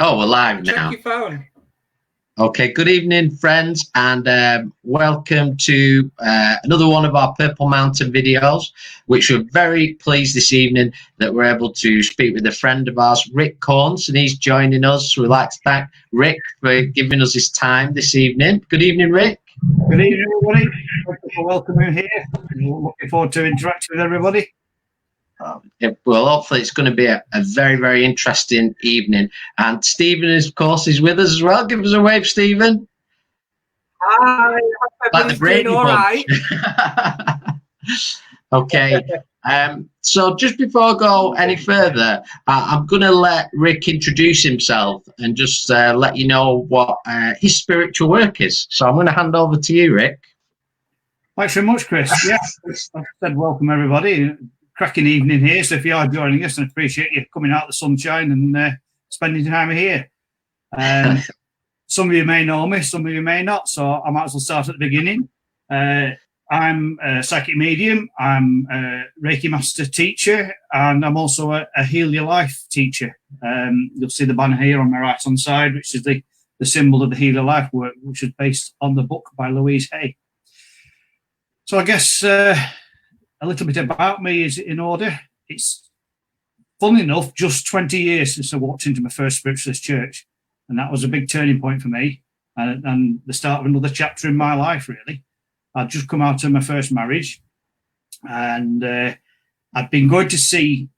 Oh, we're live now. Check your phone. Okay, good evening, friends, and welcome to another one of our Purple Mountain videos, which we're very pleased this evening that we're able to speak with a friend of ours, Ric Caunce, and he's joining us. We'd like to thank Ric for giving us his time this evening. Good evening, Ric. Good evening, everybody. Thank you for welcoming me here. Looking forward to interacting with everybody. Well, hopefully it's going to be a very, very interesting evening. And Stephen, of course, is with us as well. Give us a wave, Stephen. Hi. Like the Brady all Bunch. right. Okay. So just before I go any further, I'm going to let Ric introduce himself and just let you know what his spiritual work is. So I'm going to hand over to you, Ric. Thanks very much, Chris. Yeah, I said welcome, everybody. Cracking evening here. So if you are joining us, I appreciate you coming out of the sunshine and spending time here. Some of you may know me, some of you may not. So I might as well start at the beginning. I'm a psychic medium. I'm a Reiki master teacher, and I'm also a Heal Your Life teacher. You'll see the banner here on my right hand side, which is the symbol of the Heal Your Life work, which is based on the book by Louise Hay. So I guess a little bit about me is in order. It's, funnily enough, just 20 years since I walked into my first spiritualist church, and that was a big turning point for me and the start of another chapter in my life, really. I'd just come out of my first marriage, and I'd been going to see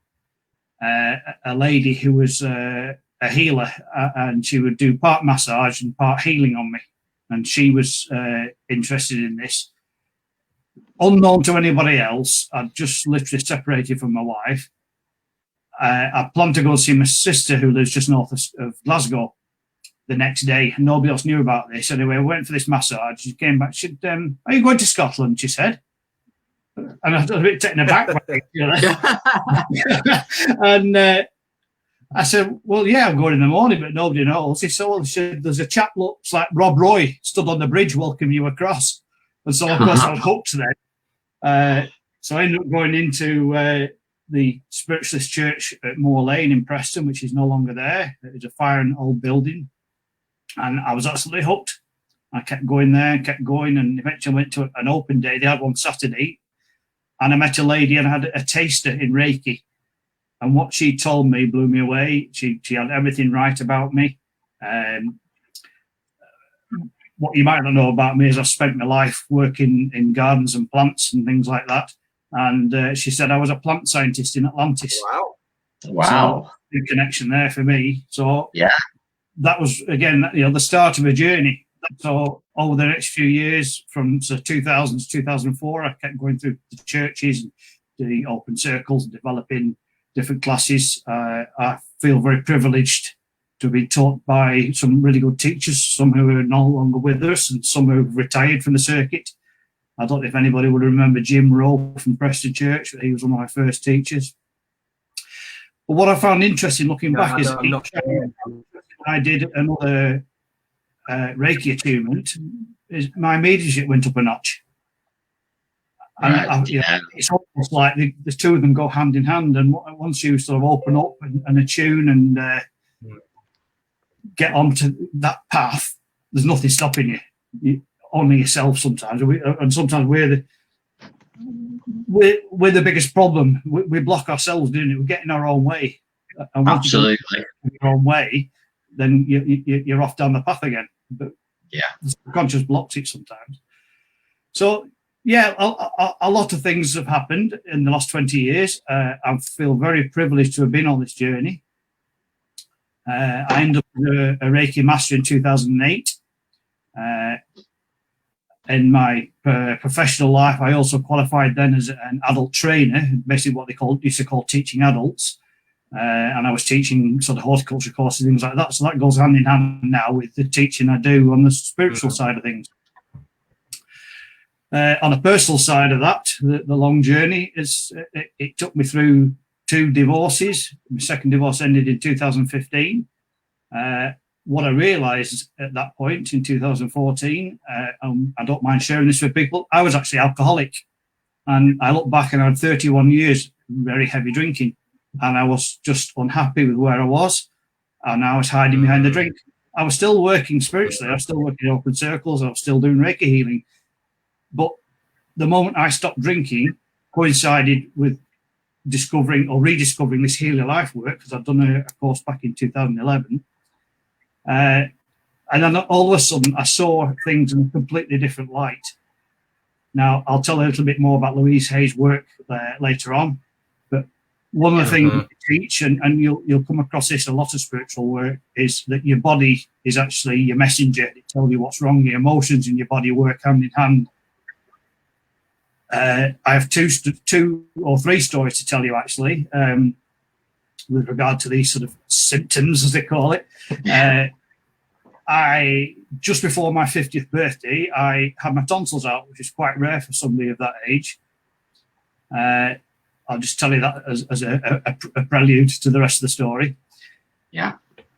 a lady who was a healer, and she would do part massage and part healing on me, and she was interested in this. Unknown to anybody else, I'd just literally separated from my wife. I planned to go see my sister, who lives just north of Glasgow, the next day. Nobody else knew about this. Anyway, I went for this massage. She came back. She said, "Are you going to Scotland?" She said. And I was a bit taken aback by it, And I said, "Well, yeah, I'm going in the morning, but nobody knows." He said, "Well," she said, "there's a chap looks like Rob Roy stood on the bridge welcoming you across." And so, of course, I was hooked then. So I ended up going into the Spiritualist Church at Moor Lane in Preston, which is no longer there. It was a fire and old building. And I was absolutely hooked. I kept going there, kept going, and eventually went to an open day. They had one Saturday. And I met a lady and I had a taster in Reiki. And what she told me blew me away. She had everything right about me. What you might not know about me is I've spent my life working in gardens and plants and things like that. And she said I was a plant scientist in Atlantis. Wow. So, big connection there for me. So yeah, that was, again, the start of a journey. So over the next few years, from 2000 to 2004, I kept going through the churches, the open circles, and developing different classes. I feel very privileged to be taught by some really good teachers, some who are no longer with us and some who have retired from the circuit. I don't know if anybody would remember Jim Rowe from Preston Church, but he was one of my first teachers. But what I found interesting looking back is I did another Reiki attunement, is my mediumship went up a notch. And it's almost like the two of them go hand in hand. And once you sort of open up and attune and get onto that path, there's nothing stopping you. Only yourself sometimes, and sometimes we're the biggest problem. We block ourselves doing it. We get in our own way. And absolutely, in your own way, then you're off down the path again. But yeah, the subconscious blocks it sometimes. So yeah, a lot of things have happened in the last 20 years. I feel very privileged to have been on this journey. I ended up with a Reiki master in 2008. In my professional life, I also qualified then as an adult trainer, basically what they used to call teaching adults. And I was teaching sort of horticulture courses, things like that. So that goes hand in hand now with the teaching I do on the spiritual side of things. On a personal side of that, the long journey is it took me through 2 divorces. My second divorce ended in 2015. What I realised at that point in 2014, I don't mind sharing this with people, I was actually alcoholic. And I look back and I had 31 years very heavy drinking. And I was just unhappy with where I was. and I was hiding behind the drink. I was still working spiritually. I was still working in open circles. I was still doing Reiki healing. But the moment I stopped drinking coincided with discovering or rediscovering this Healer Life work, because I'd done a course back in 2011. And then all of a sudden, I saw things in a completely different light. Now, I'll tell a little bit more about Louise Hay's work later on. But one of the things we teach, and you'll come across this a lot of spiritual work, is that your body is actually your messenger. It tells you what's wrong. Your emotions and your body work hand in hand. I have two or three stories to tell you, actually, with regard to these sort of symptoms, as they call it. Just before my 50th birthday, I had my tonsils out, which is quite rare for somebody of that age. I'll just tell you that as a prelude to the rest of the story. Yeah.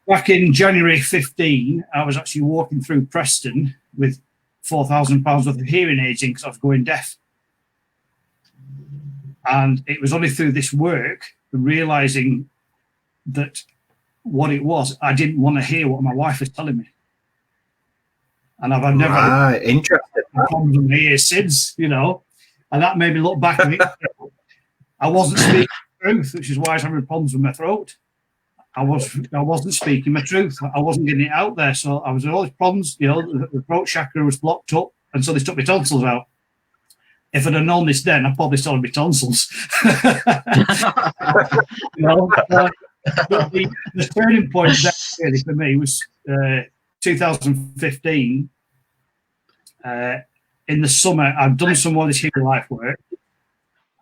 Back in January 15, I was actually walking through Preston with £4,000 worth of hearing aids in because I was going deaf. And it was only through this work, realising that what it was, I didn't want to hear what my wife was telling me. And I've never had problems with my ears since, you know. And that made me look back at it. I wasn't speaking the truth, which is why I was having problems with my throat. I wasn't speaking my truth. I wasn't getting it out there. So I was with all these problems, you know, the throat chakra was blocked up, and so they took my tonsils out. If I'd have known this then, I'd probably still have my tonsils. You know, but the turning point there really for me was 2015. In the summer, I'd done some more of this Healer Life work,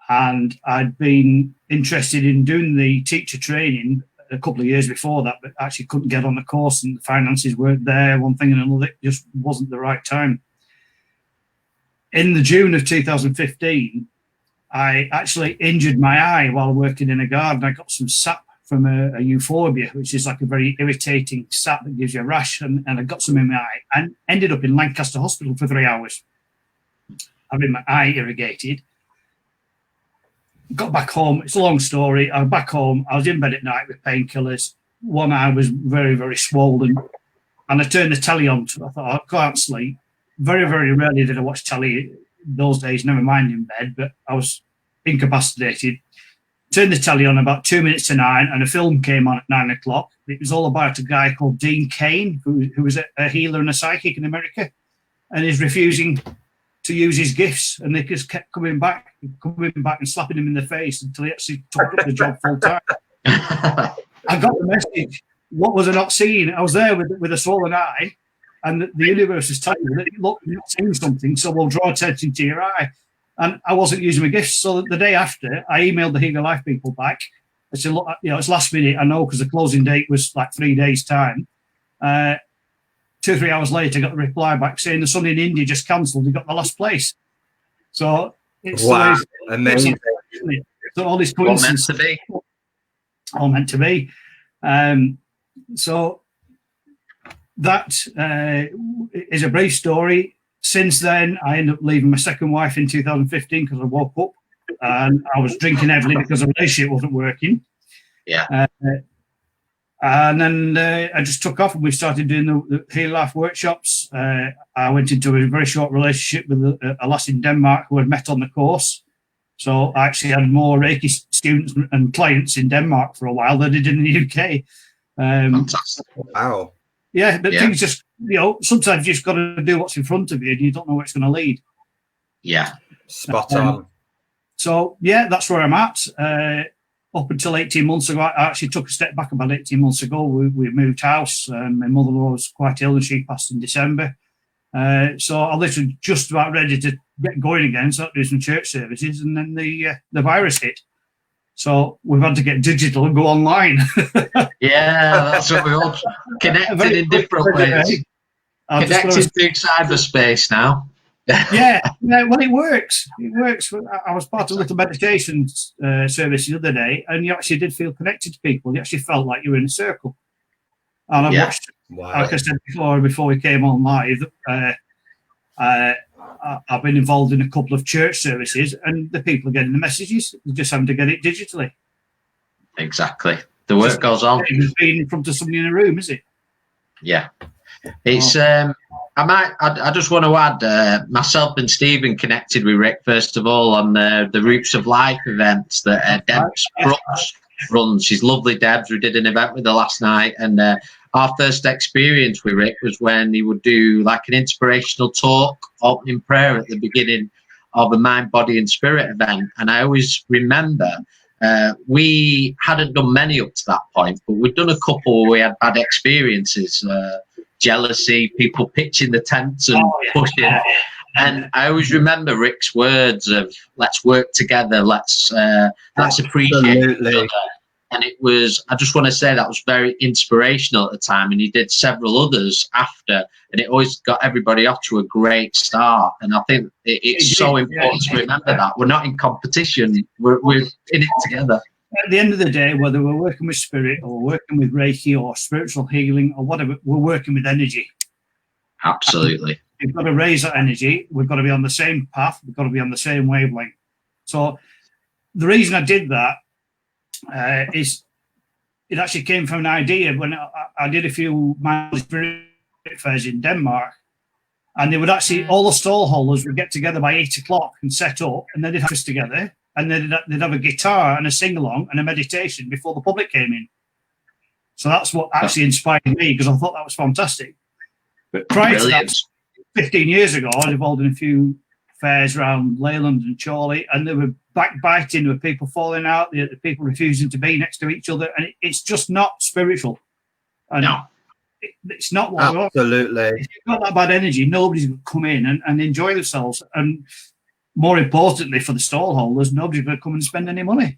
and I'd been interested in doing the teacher training a couple of years before that, but actually couldn't get on the course, and the finances weren't there, one thing and another. It just wasn't the right time. In the June of 2015, I actually injured my eye while working in a garden. I got some sap from a euphorbia, which is like a very irritating sap that gives you a rash, and I got some in my eye and ended up in Lancaster Hospital for 3 hours, having my eye irrigated. Got back home. It's a long story. I was back home. I was in bed at night with painkillers. One eye was very, very swollen, and I turned the telly on. I thought, I can't sleep. Very, very rarely did I watch telly those days, never mind in bed, but I was incapacitated. Turned the telly on about 2 minutes to 9, and a film came on at 9 o'clock. It was all about a guy called Dean Cain, who was a healer and a psychic in America, and is refusing to use his gifts, and they just kept coming back and slapping him in the face until he actually took up the job full time. I got the message. What was I not seeing? I was there with a swollen eye, and the universe is telling you that, look, you're not seeing something, so we'll draw attention to your eye. And I wasn't using my gifts. So the day after, I emailed the Healer Life people back. I said, look, you know, it's last minute, I know, because the closing date was like 3 days' time. 2 or 3 hours later, I got the reply back saying the Sun in India just cancelled. He got the last place. So it's amazing. So all this coincidence. All meant to be. So that is a brief story. Since then, I ended up leaving my second wife in 2015 because I woke up and I was drinking heavily because the relationship wasn't working. Yeah. And then I just took off, and we started doing the Healer Life workshops. I went into a very short relationship with a lass in Denmark who had met on the course. So I actually had more Reiki students and clients in Denmark for a while than I did in the UK. Fantastic. Wow. Yeah, but things just, you know, sometimes you just got to do what's in front of you, and you don't know where it's going to lead. Yeah. Spot on. So, yeah, that's where I'm at. Up until 18 months ago, I actually took a step back about 18 months ago. We moved house. My mother-in-law was quite ill, and she passed in December. So I literally just about ready to get going again, start doing some church services, and then the virus hit. So we've had to get digital and go online. Yeah, that's what we all connected in different ways. Connected through cyberspace now. yeah, well, it works. It works. I was part of a little meditation service the other day, and you actually did feel connected to people. You actually felt like you were in a circle. And I watched, like I said before we came on live, I've been involved in a couple of church services, and the people are getting the messages. They're just having to get it digitally. Exactly. the work goes on. It's being in front of somebody in a room, is it? Yeah. It's I just want to add, myself and Stephen connected with Rick first of all on the Roots of Life events that Debs Brooks runs. She's lovely, Debs. We did an event with her last night, and our first experience with Rick was when he would do like an inspirational talk, opening prayer at the beginning of a mind, body, and spirit event. And I always remember we hadn't done many up to that point, but we'd done a couple where we had bad experiences. Jealousy, people pitching the tents and pushing. And I always remember Rick's words of "Let's work together, let's appreciate each other." And it was, I just want to say that was very inspirational at the time. And he did several others after, and it always got everybody off to a great start. And I think it's so important to remember that we're not in competition; we're in it together. At the end of the day, whether we're working with spirit or working with Reiki or spiritual healing or whatever, we're working with energy. Absolutely. We've got to raise that energy. We've got to be on the same path. We've got to be on the same wavelength. So the reason I did that is it actually came from an idea when I did a few spirit fairs in Denmark, and they would actually, all the stall holders would get together by 8 o'clock and set up, and then they'd have us together. And then they'd have a guitar and a sing-along and a meditation before the public came in. So that's what actually inspired me, because I thought that was fantastic. But prior to that, 15 years ago, I was involved in a few fairs around Leyland and Chorley, and there were backbiting, there were people falling out, there were people refusing to be next to each other, and it's just not spiritual. And no. It's not what we want. Absolutely. If you've got that bad energy, nobody's going to come in and enjoy themselves. And more importantly, for the stall holders, nobody's going to come and spend any money,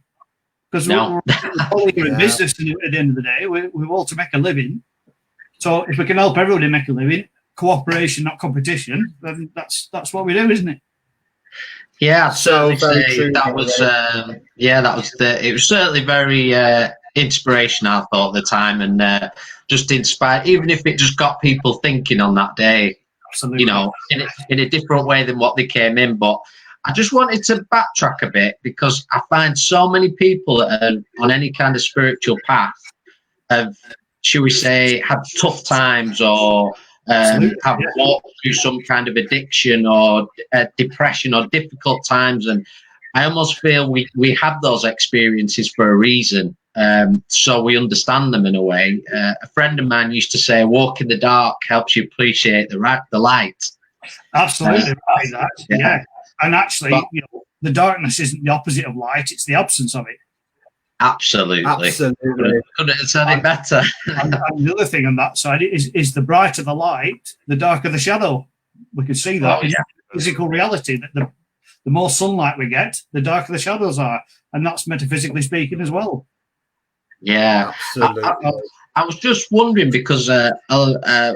because we're all in business at the end of the day. We're all to make a living. So if we can help everybody make a living, cooperation, not competition, then that's what we do, isn't it? Yeah, so very true. That was it was certainly very inspirational, I thought, at the time, and just inspired, even if it just got people thinking on that day. Absolutely. You know, in a different way than what they came in. But I just wanted to backtrack a bit, because I find so many people on any kind of spiritual path have, should we say, had tough times, or have walked through some kind of addiction or depression or difficult times. And I almost feel we have those experiences for a reason, so we understand them in a way. A friend of mine used to say, a walk in the dark helps you appreciate the light. Absolutely. Yeah. And actually, the darkness isn't the opposite of light, it's the absence of it. Absolutely. Couldn't have said it better. and the other thing on that side is the brighter the light, the darker the shadow. We can see that in physical reality, that the more sunlight we get, the darker the shadows are. And that's metaphysically speaking as well. Yeah. Absolutely. I was just wondering, because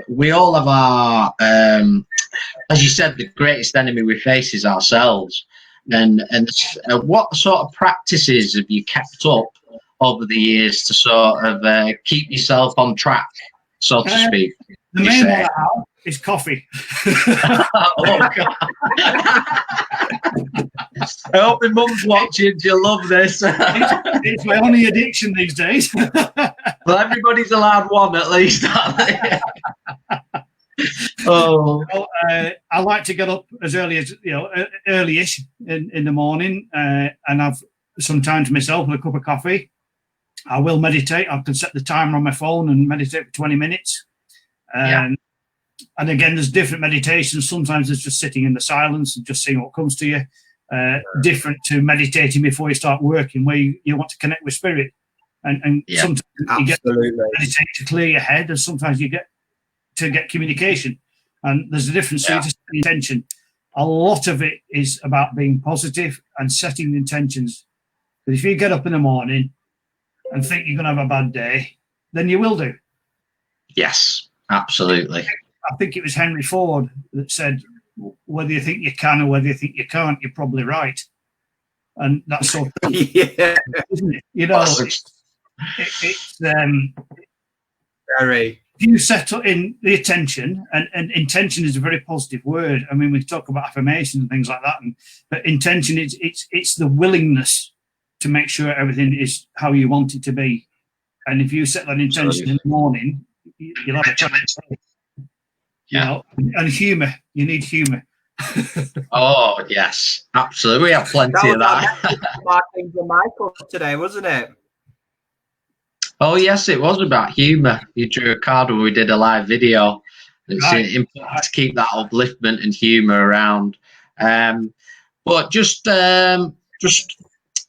we all have our, as you said, the greatest enemy we face is ourselves. And what sort of practices have you kept up over the years to sort of keep yourself on track, so to speak? The main one I have is coffee. Oh, God. I hope my mum's watching. She'll love this. It's my only addiction these days. Well, everybody's allowed one at least, aren't they? I like to get up as early as early-ish in the morning, and have some time to myself with a cup of coffee. I will meditate. I can set the timer on my phone and meditate for 20 minutes. And again, there's different meditations. Sometimes it's just sitting in the silence and just seeing what comes to you. Different to meditating before you start working, where you want to connect with spirit. And sometimes you get to meditate to clear your head, and sometimes you get to get communication. And there's a difference between intention. A lot of it is about being positive and setting intentions. Because if you get up in the morning and think you're going to have a bad day, then you will do. Yes, absolutely. I think it was Henry Ford that said, whether you think you can or whether you think you can't, you're probably right. And that's sort of, isn't it? You know, it's very. If you set in the attention, and intention is a very positive word. I mean, we talk about affirmations and things like that, but intention it's the willingness to make sure everything is how you want it to be. And if you set that intention in the morning, you'll have a chance. You know, and humour. You need humour. Oh yes, absolutely. We have plenty of that. Martin Michael today, wasn't it? Oh yes, it was about humour. You drew a card when we did a live video. It's important to keep that upliftment and humour around. But just as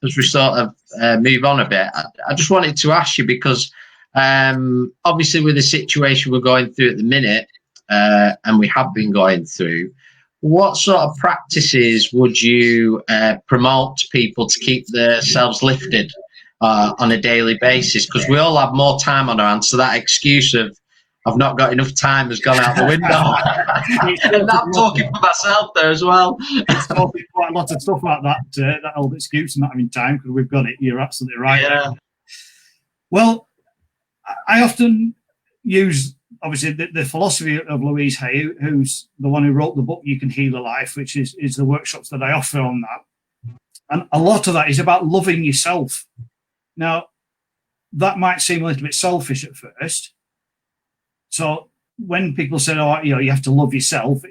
we sort of move on a bit, I just wanted to ask you, because obviously with the situation we're going through at the minute, and we have been going through, what sort of practices would you promote to people to keep themselves lifted on a daily basis? Because we all have more time on our hands, so that excuse of I've not got enough time has gone out the window. And I'm talking for myself there as well. It's quite a lot of stuff like that old excuse of not having time because we've got it. You're absolutely right. Yeah. Well, I often use, obviously, the philosophy of Louise Hay, who's the one who wrote the book You Can Heal a Life, which is the workshops that I offer on that. And a lot of that is about loving yourself. Now, that might seem a little bit selfish at first. So when people say, "Oh, you have to love yourself,"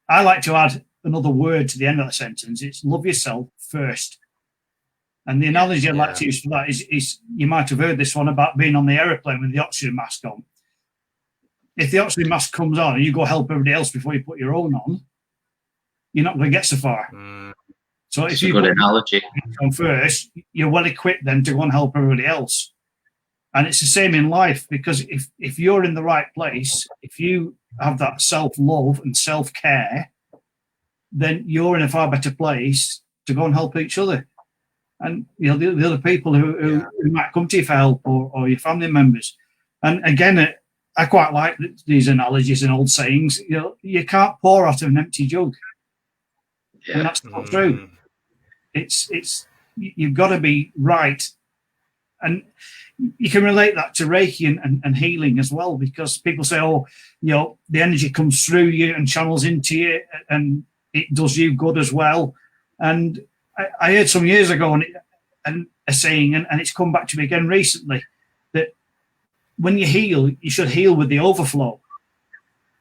I like to add another word to the end of the sentence. It's love yourself first. And the analogy I'd like to use for that is you might have heard this one about being on the aeroplane with the oxygen mask on. If the oxygen mask comes on and you go help everybody else before you put your own on, you're not going to get so far. So if you put your analogy on first, you're well equipped then to go and help everybody else. And it's the same in life, because if you're in the right place, if you have that self-love and self-care, then you're in a far better place to go and help each other. And the other people who might come to you for help, or your family members. And again, I quite like these analogies and old sayings. You can't pour out of an empty jug. And that's not true. It's you've got to be right. And you can relate that to Reiki and healing as well, because people say, the energy comes through you and channels into you and it does you good as well. And I heard some years ago and a saying, and it's come back to me again recently, that when you heal, you should heal with the overflow.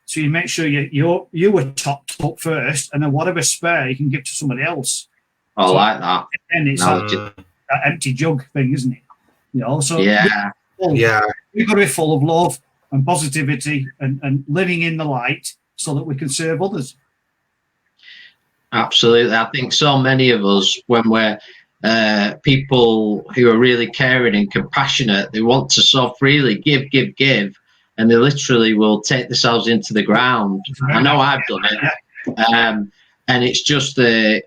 So you make sure you were topped up first, and then whatever spare you can give to somebody else. I like that. And it's that empty jug thing, isn't it? So you've got to be full of love and positivity and living in the light so that we can serve others. Absolutely. I think so many of us, when we're people who are really caring and compassionate, they want to so freely give, and they literally will take themselves into the ground. I know I've done it. And it's just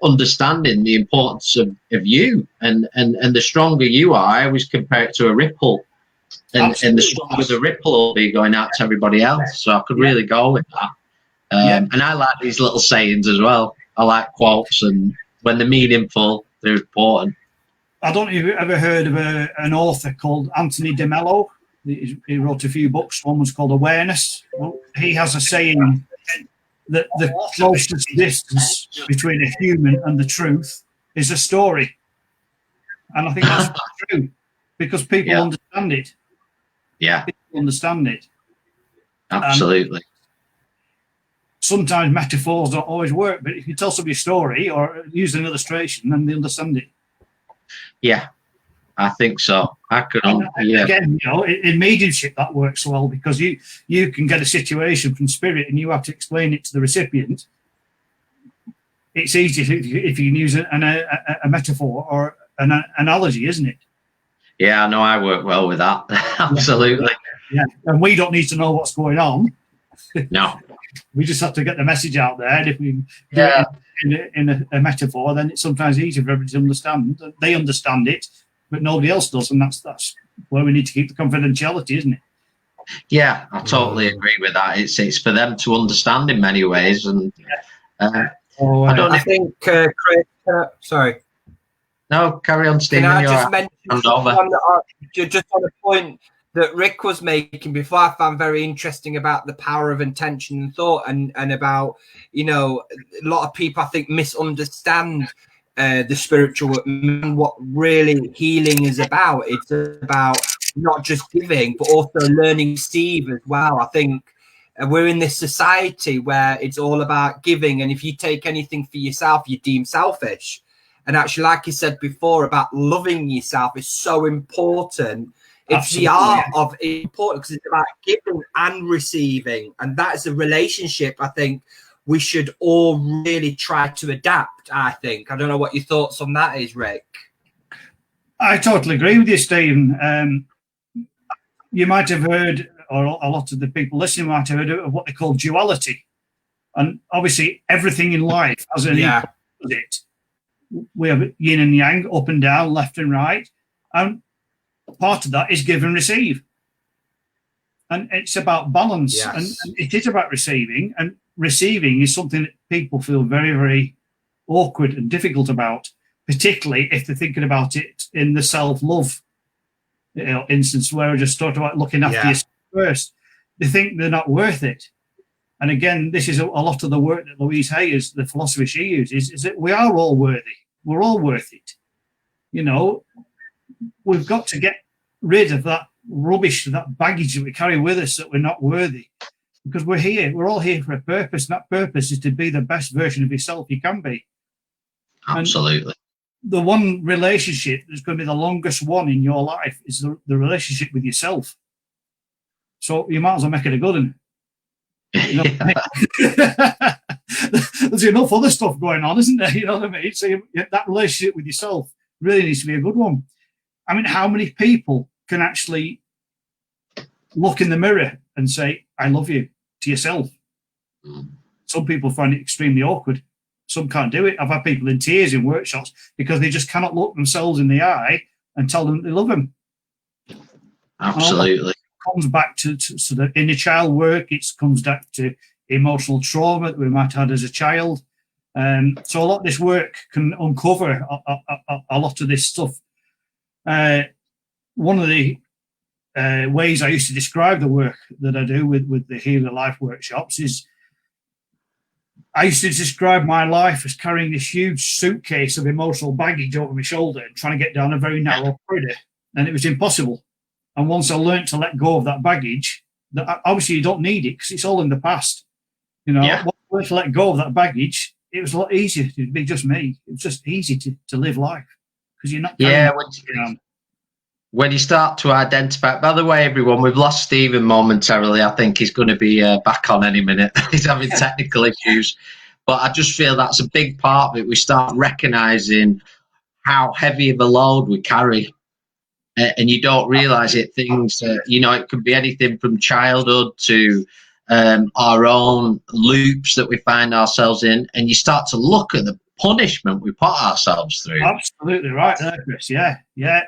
understanding the importance of you, and the stronger you are. I always compare it to a ripple, and the stronger the ripple will be going out to everybody else. So I could really go with that. And I like these little sayings as well. I like quotes, and when they're meaningful, they're important. I don't know if you've ever heard of an author called Anthony de Mello. He wrote a few books. One was called Awareness. Well, he has a saying that the closest distance between a human and the truth is a story. And I think that's true, because people understand it. Yeah. People understand it. Absolutely. Sometimes metaphors don't always work, but if you tell somebody a story or use an illustration, then they understand it. Yeah, I think so. Again, in mediumship that works well, because you can get a situation from spirit and you have to explain it to the recipient. It's easy if you can use a metaphor or an analogy, isn't it? Yeah, I know I work well with that. Absolutely. Yeah, and we don't need to know what's going on. No. We just have to get the message out there. And if we do it in a metaphor, then it's sometimes easier for everybody to understand. They understand it, but nobody else does, and that's where we need to keep the confidentiality, isn't it? Yeah, I totally agree with that. It's for them to understand in many ways, and I think Craig, sorry. No, carry on, Stephen. Can I just mention just on a point that Rick was making before, I found very interesting about the power of intention and thought, and about, a lot of people, I think, misunderstand the spiritual, what really healing is about. It's about not just giving, but also learning to receive as well. I think we're in this society where it's all about giving, and if you take anything for yourself, you're deemed selfish. And actually, like you said before, about loving yourself is so important. It's Absolutely. the art of important because it's about giving and receiving, and that is a relationship I think we should all really try to adapt. I don't know what your thoughts on that is, Rick. I totally agree with you, Stephen. You might have heard, or a lot of the people listening might have heard of what they call duality. And obviously, everything in life has an opposite. We have yin and yang, up and down, left and right. And part of that is give and receive. And it's about balance. Yes. And it is about receiving. And receiving is something that people feel very, very awkward and difficult about, particularly if they're thinking about it in the self-love instance where I just talked about looking after yourself first. They think they're not worth it. And again, this is a lot of the work that Louise Hayes, the philosophy she uses, is that we are all worthy. We're all worth it. You know, we've got to get rid of that rubbish, that baggage that we carry with us that we're not worthy. Because we're here. We're all here for a purpose. And that purpose is to be the best version of yourself you can be. Absolutely. And the one relationship that's going to be the longest one in your life is the relationship with yourself. So you might as well make it a good one. You know, there's enough other stuff going on, isn't there? You know what I mean? So that relationship with yourself really needs to be a good one. I mean, how many people can actually look in the mirror and say, I love you, to yourself? Some people find it extremely awkward. Some can't do it. I've had people in tears in workshops because they just cannot look themselves in the eye and tell them they love them. Absolutely. Comes back to the inner child work. It comes back to emotional trauma that we might have had as a child. So a lot of this work can uncover a lot of this stuff. One of the ways I used to describe the work that I do with the Healer Life workshops is I used to describe my life as carrying this huge suitcase of emotional baggage over my shoulder and trying to get down a very narrow corridor, and it was impossible. And once I learned to let go of that baggage, that obviously you don't need it because it's all in the past. You know, once I learned to let go of that baggage, it was a lot easier to be just me. It was just easy to live life because you're not. When you start to identify. By the way, everyone, we've lost Stephen momentarily. I think he's going to be back on any minute. He's having technical issues, but I just feel that's a big part of it. We start recognizing how heavy of a load we carry. And you don't realize it. Things, you know, it could be anything from childhood to our own loops that we find ourselves in. And you start to look at the punishment we put ourselves through. Absolutely right there, Chris. Yeah.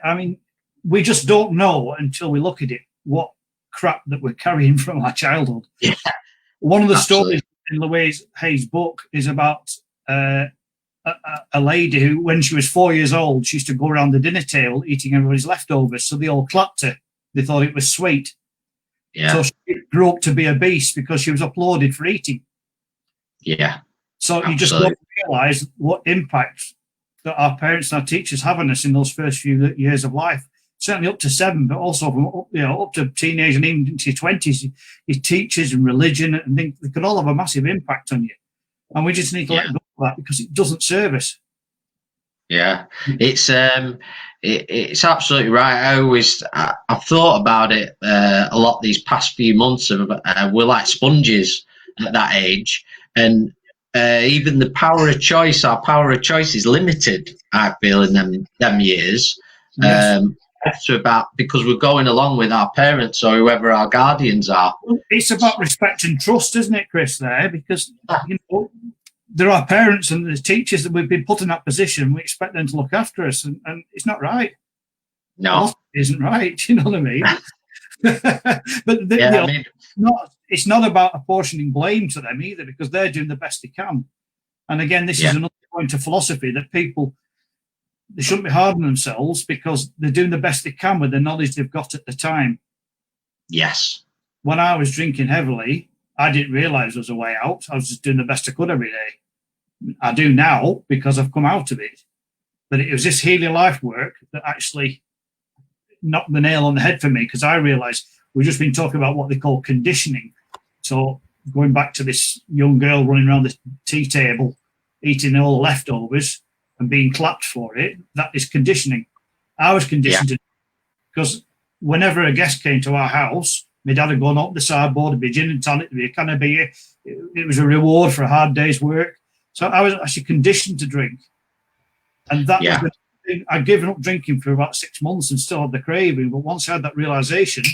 I mean, we just don't know until we look at it what crap that we're carrying from our childhood. Yeah. One of the stories in Louise Hayes' book is about a lady who, when she was 4 years old, she used to go around the dinner table eating everybody's leftovers. So they all clapped her. They thought it was sweet. Yeah. So she grew up to be a beast because she was applauded for eating. Yeah. So you just don't realise what impact that our parents and our teachers have on us in those first few years of life. Certainly up to 7, but also from up to teenage and even into your 20s. Your teachers and religion and things, they can all have a massive impact on you. And we just need to let go of that because it doesn't serve us. Yeah, it's absolutely right. I've thought about it a lot these past few months. We're like sponges at that age, and even the power of choice. Our power of choice is limited. I feel in them years. Yes. To about because we're going along with our parents or whoever our guardians are. It's about respect and trust, isn't it, Chris? There, because you know there are parents and there's teachers that we've been put in that position. We expect them to look after us, and it's not right. No, it isn't right. You know what I mean? But it's not about apportioning blame to them either, because they're doing the best they can. And again, this is another point of philosophy that people. They shouldn't be hard on themselves because they're doing the best they can with the knowledge they've got at the time. Yes. When I was drinking heavily, I didn't realise there was a way out. I was just doing the best I could every day. I do now because I've come out of it. But it was this Healing Life work that actually knocked the nail on the head for me, because I realised we've just been talking about what they call conditioning. So going back to this young girl running around the tea table, eating all the leftovers and being clapped for it, that is conditioning. I was conditioned to, because whenever a guest came to our house, my dad had gone up the sideboard, there'd be gin and tonic, there'd be a can of beer. It was a reward for a hard day's work. So I was actually conditioned to drink. And that was the thing. I'd given up drinking for about 6 months and still had the craving. But once I had that realization,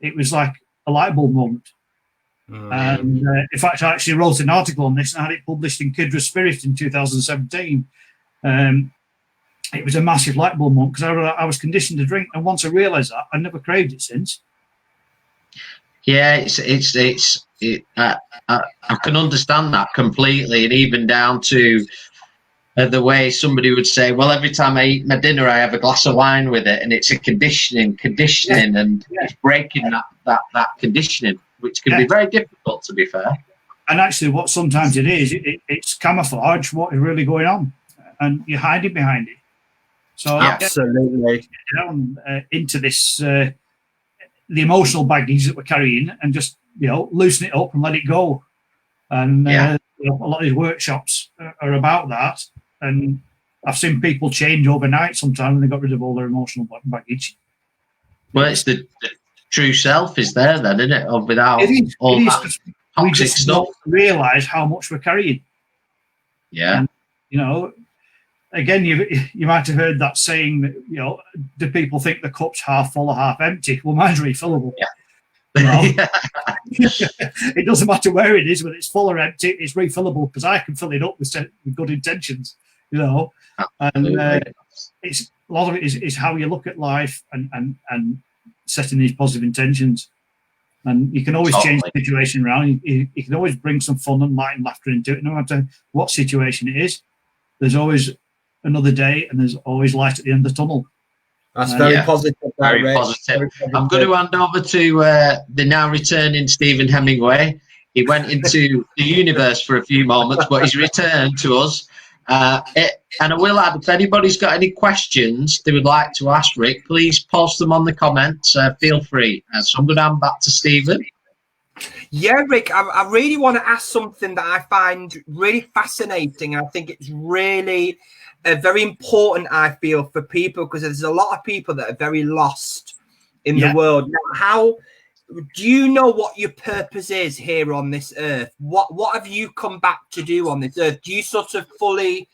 it was like a light bulb moment. And in fact, I actually wrote an article on this and I had it published in Kindred Spirit in 2017. It was a massive light bulb moment because I was conditioned to drink. And once I realized that, I never craved it since. Yeah, I can understand that completely, and even down to the way somebody would say, well, every time I eat my dinner, I have a glass of wine with it, and it's a conditioning, and it's breaking that conditioning, which can be very difficult, to be fair. And actually, what sometimes it is, it's camouflage what is really going on, and you're hiding behind it. So absolutely, into this the emotional baggage that we're carrying, and just loosen it up and let it go. And a lot of these workshops are about that. And I've seen people change overnight sometimes when they got rid of all their emotional baggage. Well, it's the true self is there then, isn't it? Without all that we just don't realise how much we're carrying. Yeah. And, again, you might have heard that saying that, do people think the cup's half full or half empty? Well, mine's refillable. Yeah. It doesn't matter where it is, whether it's full or empty, it's refillable because I can fill it up with good intentions, And it's a lot of it is how you look at life and setting these positive intentions. And you can always change the situation around. You can always bring some fun and light and laughter into it, no matter what situation it is. There's always another day, and there's always light at the end of the tunnel. That's very positive. Very positive. I'm going to hand over to the now returning Stephen Hemingway. He went into the universe for a few moments, but he's returned to us. And I will add, if anybody's got any questions they would like to ask Ric, please post them on the comments. Feel free. So I'm going to hand back to Stephen. Yeah, Ric, I really want to ask something that I find really fascinating. And I think it's really very important, I feel, for people, because there's a lot of people that are very lost in the world. Now, how do you know what your purpose is here on this earth? What have you come back to do on this earth? Do you sort of fully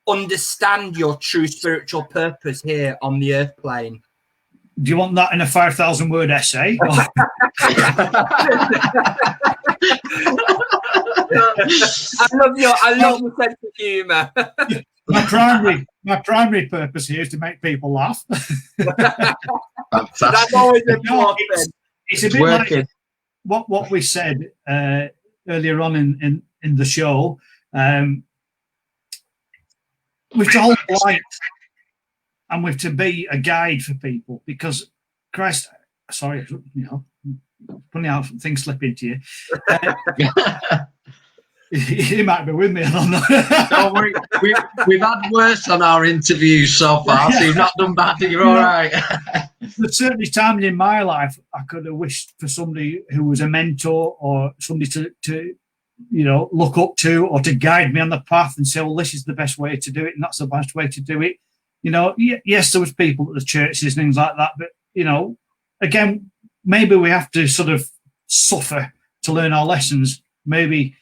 understand your true spiritual purpose here on the earth plane? Do you want that in a 5,000-word essay? I love your sense of humour. My primary purpose here is to make people laugh. That's always important. It's a bit like what we said earlier on in the show. We've to hold the light, and we've to be a guide for people, because Christ, sorry, funny how things slip into you. You might be with me. I don't know. No, we've had worse on our interviews so far, so you've not done bad. You're all right. There's certainly times in my life I could have wished for somebody who was a mentor or somebody to look up to, or to guide me on the path and say, well, this is the best way to do it, and that's the best way to do it. Yes, there was people at the churches and things like that, but again, maybe we have to sort of suffer to learn our lessons. Maybe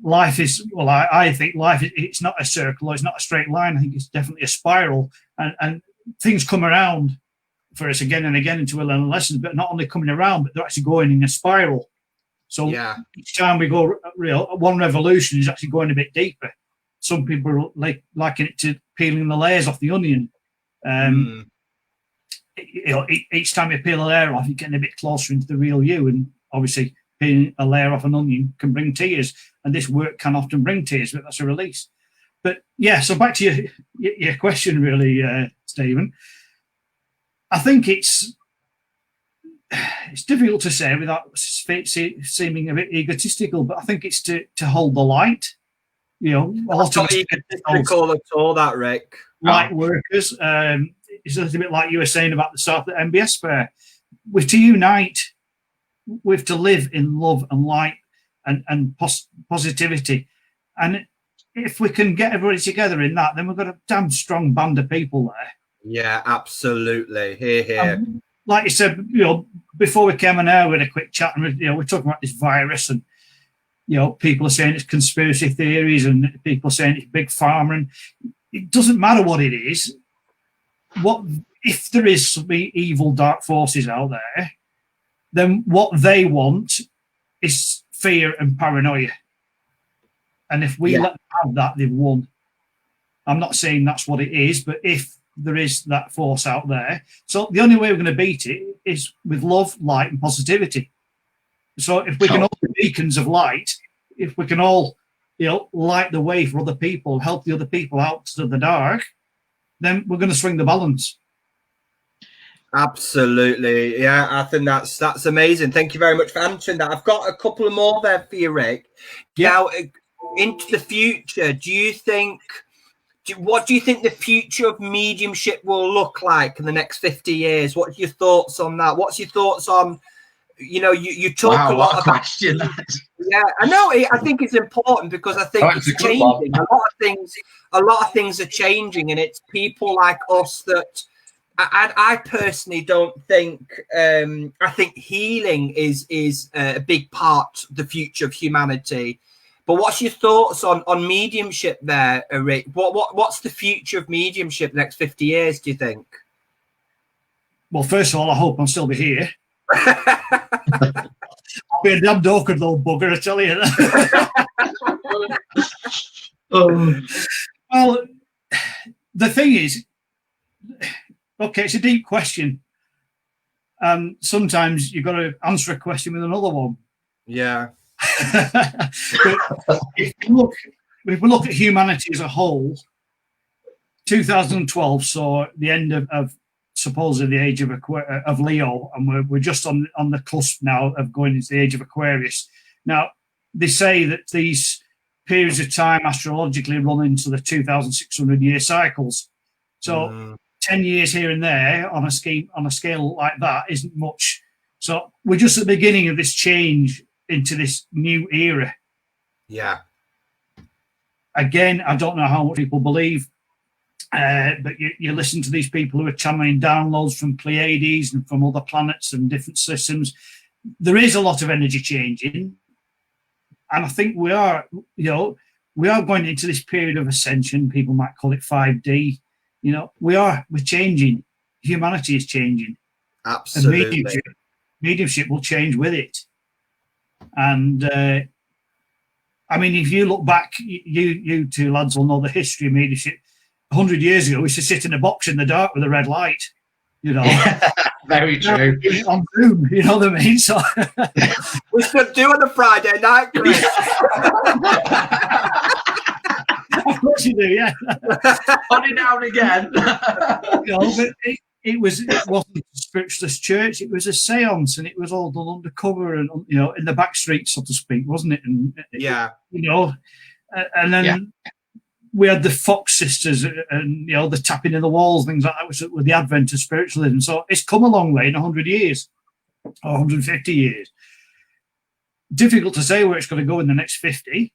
life is, I think life, it's not a circle, or it's not a straight line. I think it's definitely a spiral, and things come around for us again and again until we learn lessons, but not only coming around, but they're actually going in a spiral. So each time we go, one revolution is actually going a bit deeper. Some people liken it to peeling the layers off the onion. Each time you peel a layer off, you're getting a bit closer into the real you. And obviously, peeling a layer off an onion can bring tears, and this work can often bring tears, but that's a release. But so back to your question, really, Stephen. I think it's difficult to say without seeming a bit egotistical, but I think it's to hold the light. A lot of egotistical at all, that, Ric. Light workers. it's a little bit like you were saying about the start of the MBS fair. We're to unite. We have to live in love and light and positivity. And if we can get everybody together in that, then we've got a damn strong band of people there. Yeah, absolutely. Here. Like you said, before we came on air, we had a quick chat, and we're talking about this virus, and people are saying it's conspiracy theories, and people are saying it's big pharma, and it doesn't matter what it is. What if there is some evil dark forces out there? Then what they want is fear and paranoia. And if we let them have that, they've won. I'm not saying that's what it is, but if there is that force out there, so the only way we're going to beat it is with love, light, and positivity. So if we can all be beacons of light, if we can all, light the way for other people, help the other people out of the dark, then we're going to swing the balance. Absolutely. Yeah, I think that's amazing. Thank you very much for answering that. I've got a couple of more there for you, Ric. Yeah. Now, into the future, what do you think the future of mediumship will look like in the next 50 years? What's your thoughts on that? What's your thoughts on, you talk a lot about question. Yeah, I know. I think it's important because I think it's changing. A lot of things are changing, and it's people like us that I personally don't think. I think healing is a big part of the future of humanity. But what's your thoughts on mediumship there, Ric? What's the future of mediumship the next 50 years, do you think? Well, first of all, I hope I'll still be here. I'll be a damned awkward little bugger, I tell you. Well, the thing is, okay, it's a deep question. Sometimes you've got to answer a question with another one. Yeah. But if we look at humanity as a whole, 2012 saw the end of supposedly the age of Leo, and we're just on the cusp now of going into the age of Aquarius. Now, they say that these periods of time astrologically run into the 2,600-year cycles. So 10 years here and there on a scale like that isn't much. So we're just at the beginning of this change into this new era. Yeah. Again, I don't know how much people believe, but you listen to these people who are channeling downloads from Pleiades and from other planets and different systems. There is a lot of energy changing, and I think we are going into this period of ascension. People might call it 5D. We're changing. Humanity is changing. Absolutely. And mediumship will change with it. And I mean, if you look back, you two lads will know the history of mediumship. 100 years ago, we used to sit in a box in the dark with a red light. Very true. On Zoom, you know what I mean? So we should do it on a Friday night, Chris. Of course you do, yeah. On it now and again. But it wasn't a spiritualist church. It was a seance, and it was all done undercover and in the back streets, so to speak, wasn't it? And and then we had the Fox sisters, and the tapping in the walls, things like that, which with the advent of spiritualism. So it's come a long way in 100 years or 150 years. Difficult to say where it's going to go in the next 50.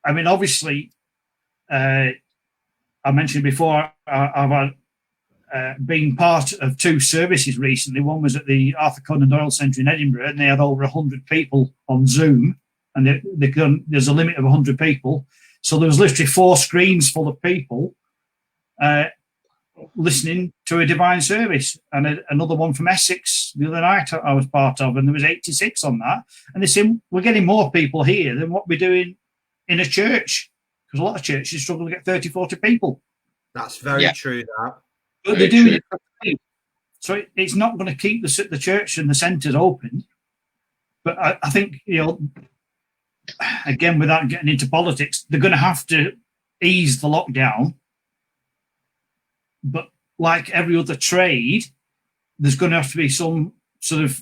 I mean, obviously, I mentioned before, I've had been part of two services recently. One was at the Arthur Conan Doyle Centre in Edinburgh, and they had over 100 people on Zoom, and there's a limit of 100 people. So there was literally 4 screens full of people listening to a divine service, and another one from Essex the other night I was part of, and there was 86 on that. And they said, we're getting more people here than what we're doing in a church, because a lot of churches struggle to get 30, 40 people. That's very true, that. But they're doing it for free. So it's not going to keep the church and the centres open. But I think, again, without getting into politics, they're going to have to ease the lockdown. But like every other trade, there's going to have to be some sort of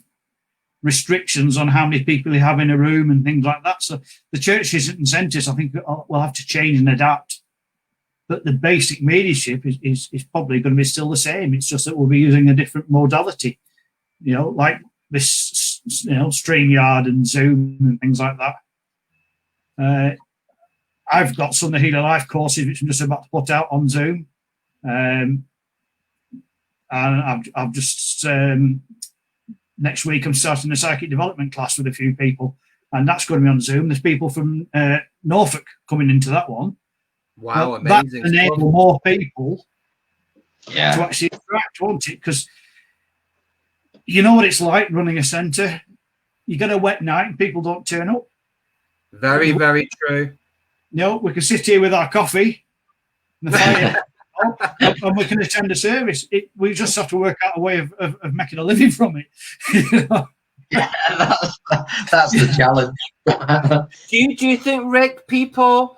restrictions on how many people you have in a room and things like that. So the churches and centres, I think, will have to change and adapt. but the basic mediumship is probably going to be still the same. It's just that we'll be using a different modality, like this, StreamYard and Zoom and things like that. I've got some of the Healer Life courses which I'm just about to put out on Zoom, and I've just next week I'm starting a psychic development class with a few people, and that's going to be on Zoom. There's people from Norfolk coming into that one. Wow, amazing! That enable more people to Yeah. actually interact, won't it? Because you know what it's like running a centre. You get a wet night and people don't turn up. Very, very true. We can sit here with our coffee and the fire, and we can attend a service. We just have to work out a way of making a living from it. Yeah, that's the challenge. Do you think, Rick, people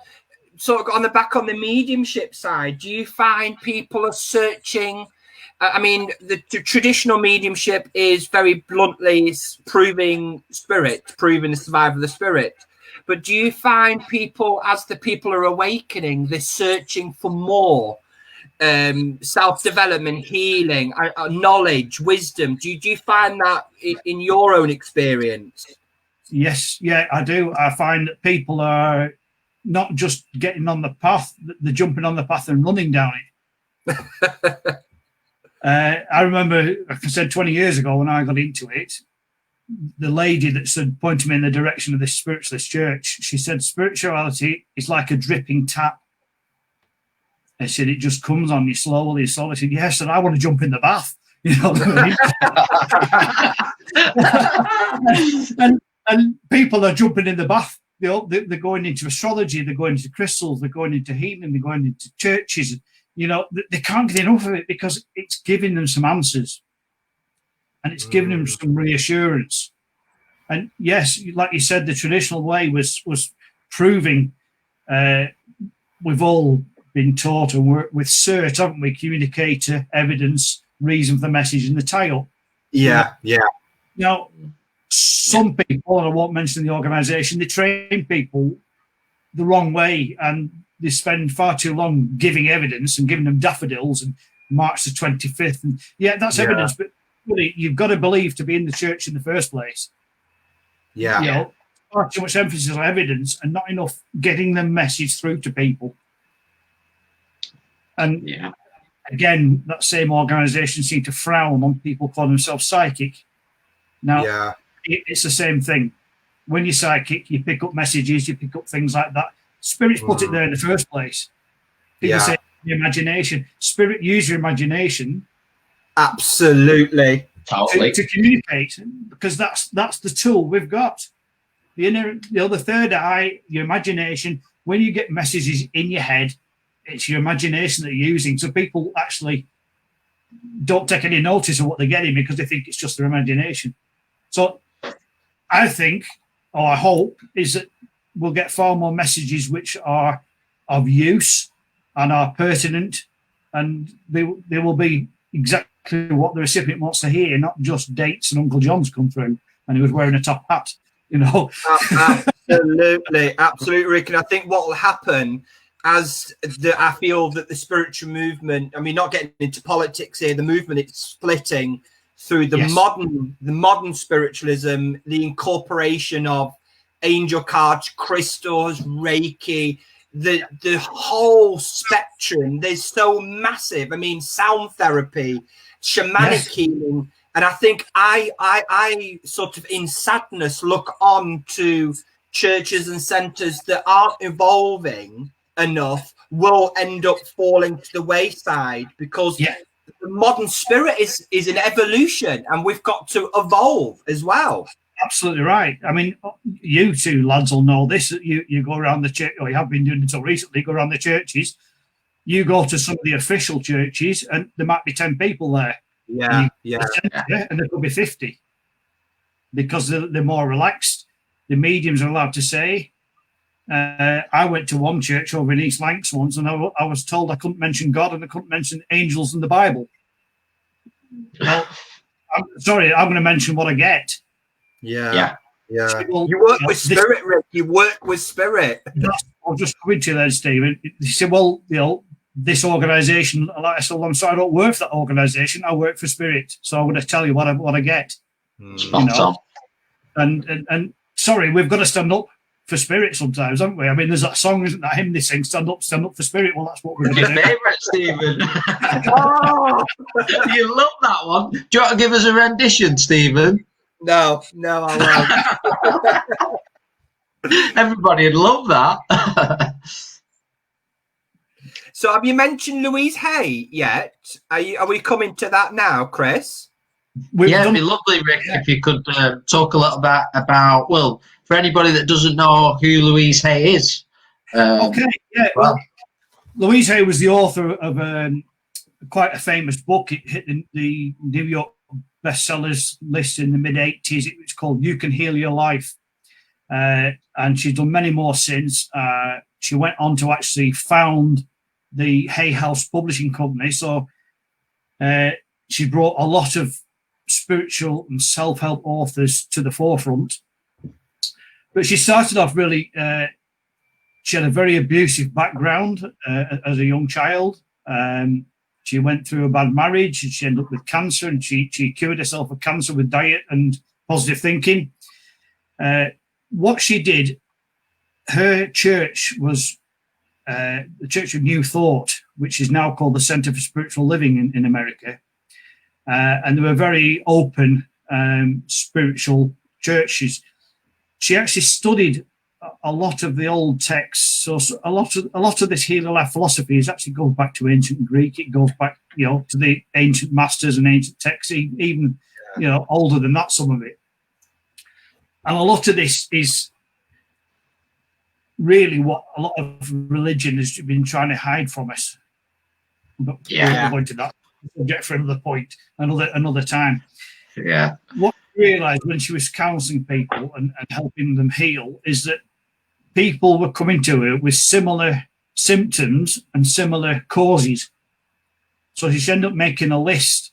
sort of on the mediumship side, do you find people are searching? I mean, the traditional mediumship is very bluntly proving the survival of the spirit. But do you find people, as the people are awakening, they're searching for more self-development, healing, knowledge, wisdom? Do you find that in your own experience? Yes, yeah, I do. I find that people are not just getting on the path, they're jumping on the path and running down it. I remember, like I said, 20 years ago when I got into it, the lady that stood pointing me in the direction of this spiritualist church, she said, spirituality is like a dripping tap. I said, it just comes on you slowly. I said, yes, and I want to jump in the bath. And people are jumping in the bath. They're going into astrology, they're going into crystals, they're going into healing, they're going into churches. They can't get enough of it because it's giving them some answers. And it's given them some reassurance. And yes, like you said, the traditional way was proving. We've all been taught and worked with CERT, haven't we? Communicator, evidence, reason for the message, and the title. Yeah. Now, some people, and I won't mention the organisation, they train people the wrong way, and they spend far too long giving evidence and giving them daffodils and March the 25th. And that's evidence, but you've got to believe to be in the church in the first place. Yeah. Far too much emphasis on evidence and not enough getting the message through to people. And again, that same organisation seemed to frown on people calling themselves psychic. Now, it's the same thing. When you're psychic, you pick up messages, you pick up things like that. Spirits put it there in the first place. People say your imagination. Spirit, use your imagination. Absolutely. Totally. To communicate, because that's the tool we've got. The third eye, your imagination. When you get messages in your head, it's your imagination that you're using. So people actually don't take any notice of what they're getting because they think it's just their imagination. So I think, or I hope, is that we'll get far more messages which are of use and are pertinent, and they will be exactly what the recipient wants to hear, not just dates and Uncle John's come through and he was wearing a top hat, Absolutely, Rick. And I think what will happen I feel that the spiritual movement, I mean, not getting into politics here, the movement is splitting through the modern spiritualism, the incorporation of angel cards, crystals, Reiki, the whole spectrum. There's so massive. I mean, sound therapy, shamanic healing. And I think I sort of in sadness look on to churches and centers that aren't evolving enough will end up falling to the wayside because the modern spirit is an evolution and we've got to evolve as well. Absolutely right. I mean, you two lads will know this. You go around the church, or you have been doing it until recently, go around the churches. You go to some of the official churches and there might be 10 people there. And there could be 50 because they're more relaxed. The mediums are allowed to say. I went to one church over in East Lancs once and I was told I couldn't mention God and I couldn't mention angels in the Bible. Well, I'm sorry, I'm going to mention what I get. Yeah. You work with spirit, Rick. You work with spirit. I'll just come into there, Stephen. He said, well, this organisation, like I said, so I don't work for that organisation. I work for Spirit, so I'm going to tell you what I get. Spot on. And sorry, we've got to stand up for Spirit sometimes, haven't we? I mean, there's that song, isn't that hymn they sing, stand up for Spirit. Well, that's what we're going to do. Your favourite, Stephen. Oh, you love that one. Do you want to give us a rendition, Stephen? No, I won't. Everybody would love that. So have you mentioned Louise Hay yet? Are we coming to that now, Chris? It'd be lovely, Rick, if you could talk a little bit about, well, for anybody that doesn't know who Louise Hay is. Well, Louise Hay was the author of quite a famous book. It hit the New York bestsellers list in the mid-'80s. It was called You Can Heal Your Life. And she's done many more since. She went on to actually found the Hay House Publishing Company. So she brought a lot of spiritual and self-help authors to the forefront. But she started off really, she had a very abusive background as a young child. She went through a bad marriage and she ended up with cancer, and she cured herself of cancer with diet and positive thinking. What she did, her church was the Church of New Thought, which is now called the Center for Spiritual Living in America. And they were very open spiritual churches. She actually studied a lot of the old texts. So a lot of this healing life philosophy actually goes back to ancient Greek. It goes back, to the ancient masters and ancient texts, even older than that, some of it. And a lot of this is really what a lot of religion has been trying to hide from us. But we'll go into that subject for another point, another time. Yeah. What I realised when she was counselling people and helping them heal is that people were coming to her with similar symptoms and similar causes. So she ended up making a list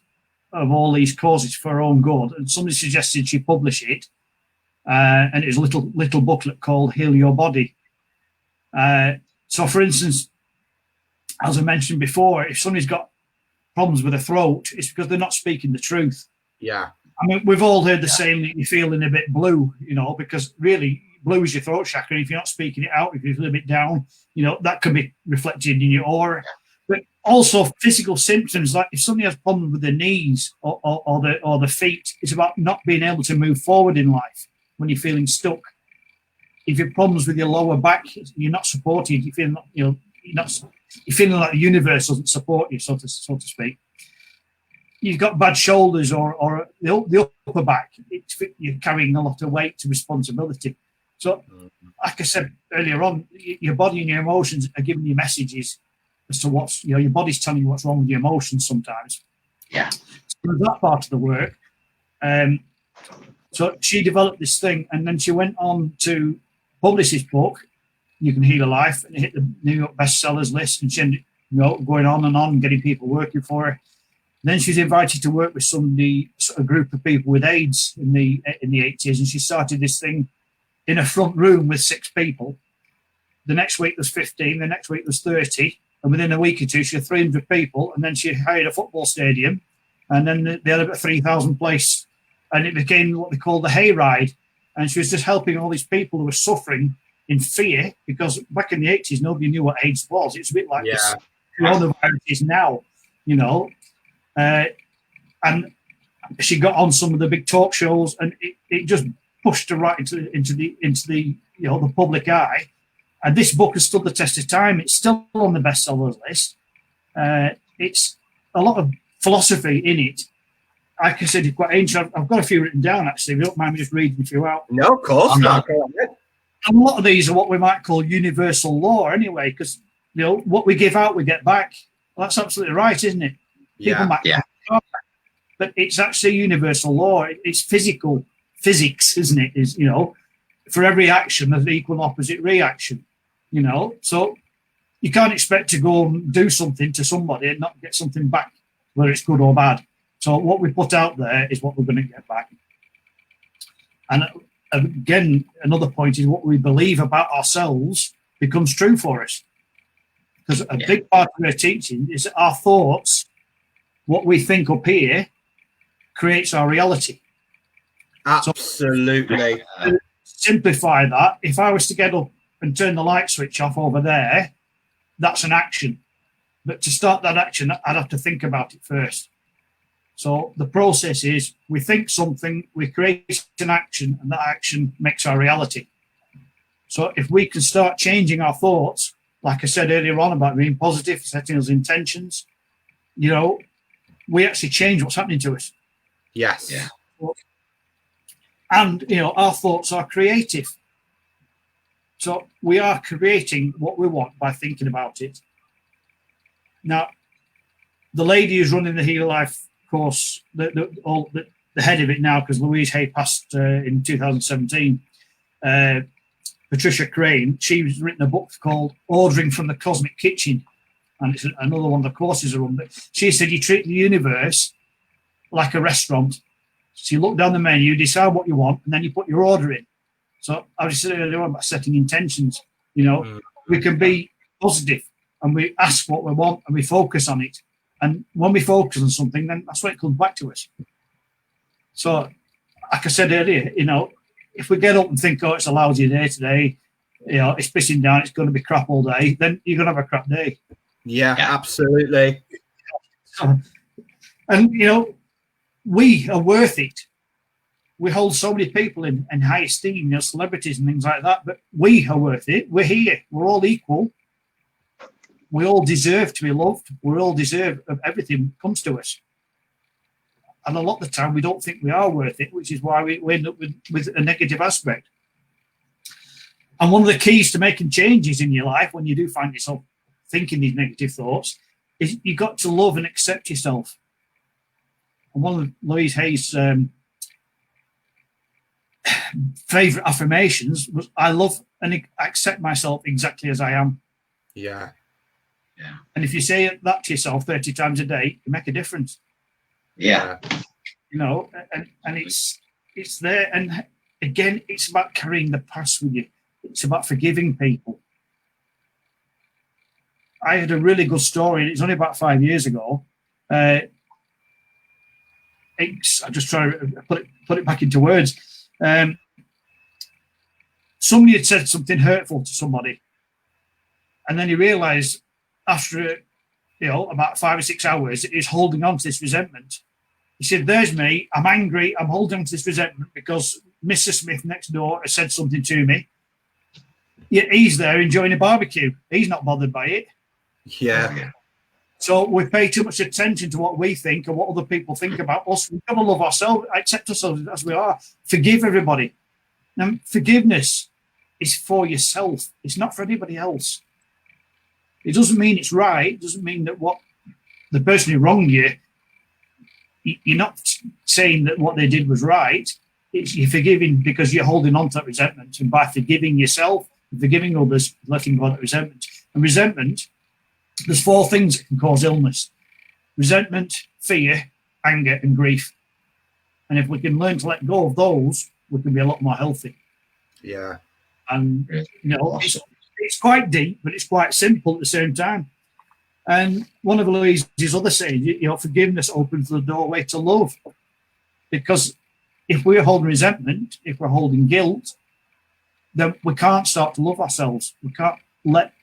of all these causes for her own good, and somebody suggested she publish it. And it was a little booklet called Heal Your Body. So, for instance, as I mentioned before, if somebody's got problems with their throat, it's because they're not speaking the truth. Yeah. I mean, we've all heard the saying that you're feeling a bit blue, because really blue is your throat chakra. And if you're not speaking it out, if you feel a bit down, that can be reflected in your aura. But also physical symptoms, like if somebody has problems with their knees or the feet, it's about not being able to move forward in life when you're feeling stuck. If you have problems with your lower back, you're not supported. You feel you're feeling like the universe doesn't support you, so to speak. You've got bad shoulders or the upper back. You're carrying a lot of weight to responsibility. So, like I said earlier on, your body and your emotions are giving you messages as to what's, your body's telling you what's wrong with your emotions sometimes. Yeah. So that part of the work. So she developed this thing, and then she went on to publish this book, You Can Heal a Life, and it hit the New York bestsellers list, and she ended going on and on, getting people working for her. Then she was invited to work with a group of people with AIDS in the 80s, and she started this thing in a front room with 6 people. The next week was 15, the next week was 30, and within a week or two she had 300 people, and then she hired a football stadium, and then they had about 3,000 place, and it became what they called the hayride. And she was just helping all these people who were suffering in fear, because back in the 80s nobody knew what AIDS was. It's a bit like this coronavirus is now, and she got on some of the big talk shows, and it just pushed her right into the the public eye. And this book has stood the test of time. It's still on the bestsellers list. It's a lot of philosophy in it. I consider it quite ancient. I've got a few written down, actually. If you don't mind me just reading a few out. No, of course not. And a lot of these are what we might call universal law anyway, because what we give out, we get back. Well, that's absolutely right, isn't it? People might get back. But it's actually universal law. It's physics, isn't it? Is for every action, there's an equal and opposite reaction. So you can't expect to go and do something to somebody and not get something back, whether it's good or bad. So what we put out there is what we're going to get back. And again, another point is what we believe about ourselves becomes true for us. Because a big part of her teaching is that our thoughts, what we think up here, creates our reality. Absolutely. So, to simplify that, if I was to get up and turn the light switch off over there, that's an action. But to start that action, I'd have to think about it first. So the process is we think something, we create an action, and that action makes our reality. So if we can start changing our thoughts, like I said earlier on about being positive, setting those intentions, we actually change what's happening to us. Yes. Yeah. And, our thoughts are creative. So we are creating what we want by thinking about it. Now, the lady who's running the Heal Life course, the head of it now, because Louise Hay passed in 2017, Patricia Crane, she's written a book called Ordering from the Cosmic Kitchen. And it's another one of the courses are on. She said you treat the universe like a restaurant. So you look down the menu, decide what you want, and then you put your order in. So I was saying earlier on about setting intentions. We can be positive and we ask what we want and we focus on it. And when we focus on something, then that's when it comes back to us. So, like I said earlier, if we get up and think, oh, it's a lousy day today, it's pissing down, it's going to be crap all day, then you're going to have a crap day. Yeah, absolutely. And, we are worth it. We hold so many people in high esteem, celebrities and things like that, but we are worth it. We're here. We're all equal. We all deserve to be loved. We all deserve of everything that comes to us. And a lot of the time, we don't think we are worth it, which is why we end up with a negative aspect. And one of the keys to making changes in your life, when you do find yourself thinking these negative thoughts, is you've got to love and accept yourself. And one of Louise Hay's favourite affirmations was, I love and accept myself exactly as I am. Yeah. And if you say that to yourself 30 times a day, you make a difference. Yeah. And it's there. And again, it's about carrying the past with you. It's about forgiving people. I had a really good story. It's only about 5 years ago. I just try to put it back into words. Somebody had said something hurtful to somebody, and then you realise after about 5 or 6 hours, he's holding on to this resentment. He said, "There's me. I'm angry. I'm holding on to this resentment because Mr. Smith next door has said something to me. Yet he's there enjoying a barbecue. He's not bothered by it." Yeah. So we pay too much attention to what we think and what other people think about us. We've got to love ourselves, accept ourselves as we are, forgive everybody. Now, forgiveness is for yourself. It's not for anybody else. It doesn't mean it's right. It doesn't mean that what the person who wronged you, you're not saying that what they did was right. It's you're forgiving because you're holding on to that resentment. And by forgiving yourself and forgiving others, letting go of that resentment. And resentment, there's 4 things that can cause illness: resentment, fear, anger, and grief. And if we can learn to let go of those, we can be a lot more healthy. Yeah. And, it's quite deep, but it's quite simple at the same time. And one of Louise's other sayings, forgiveness opens the doorway to love. Because if we're holding resentment, if we're holding guilt, then we can't start to love ourselves. We can't let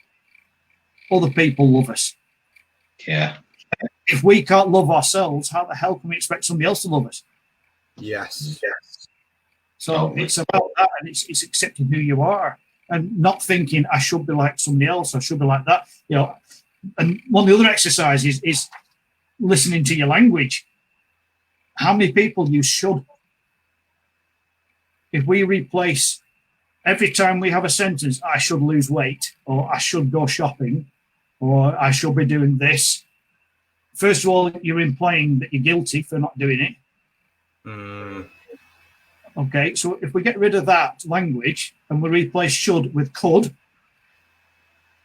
other people love us. Yeah. If we can't love ourselves, how the hell can we expect somebody else to love us? Yes. So it's about that, and it's accepting who you are and not thinking I should be like somebody else, I should be like that. And one of the other exercises is listening to your language. How many people use should? If we replace every time we have a sentence, I should lose weight, or I should go shopping, or I should be doing this. First of all, you're implying that you're guilty for not doing it. Okay, so if we get rid of that language and we replace should with could,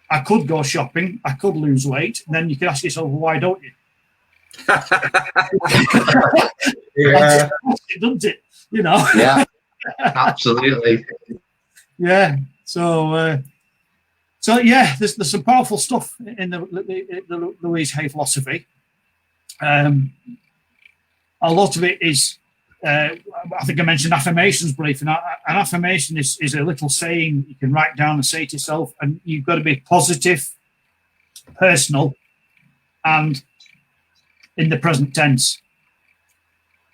I could go shopping, I could lose weight, then you can ask yourself, well, why don't you? Yeah. Doesn't it? Yeah, absolutely. Yeah. So So yeah, there's some powerful stuff in the Louise Hay philosophy. A lot of it is, I think I mentioned affirmations brief, and an affirmation is a little saying you can write down and say to yourself, and you've got to be positive, personal, and in the present tense.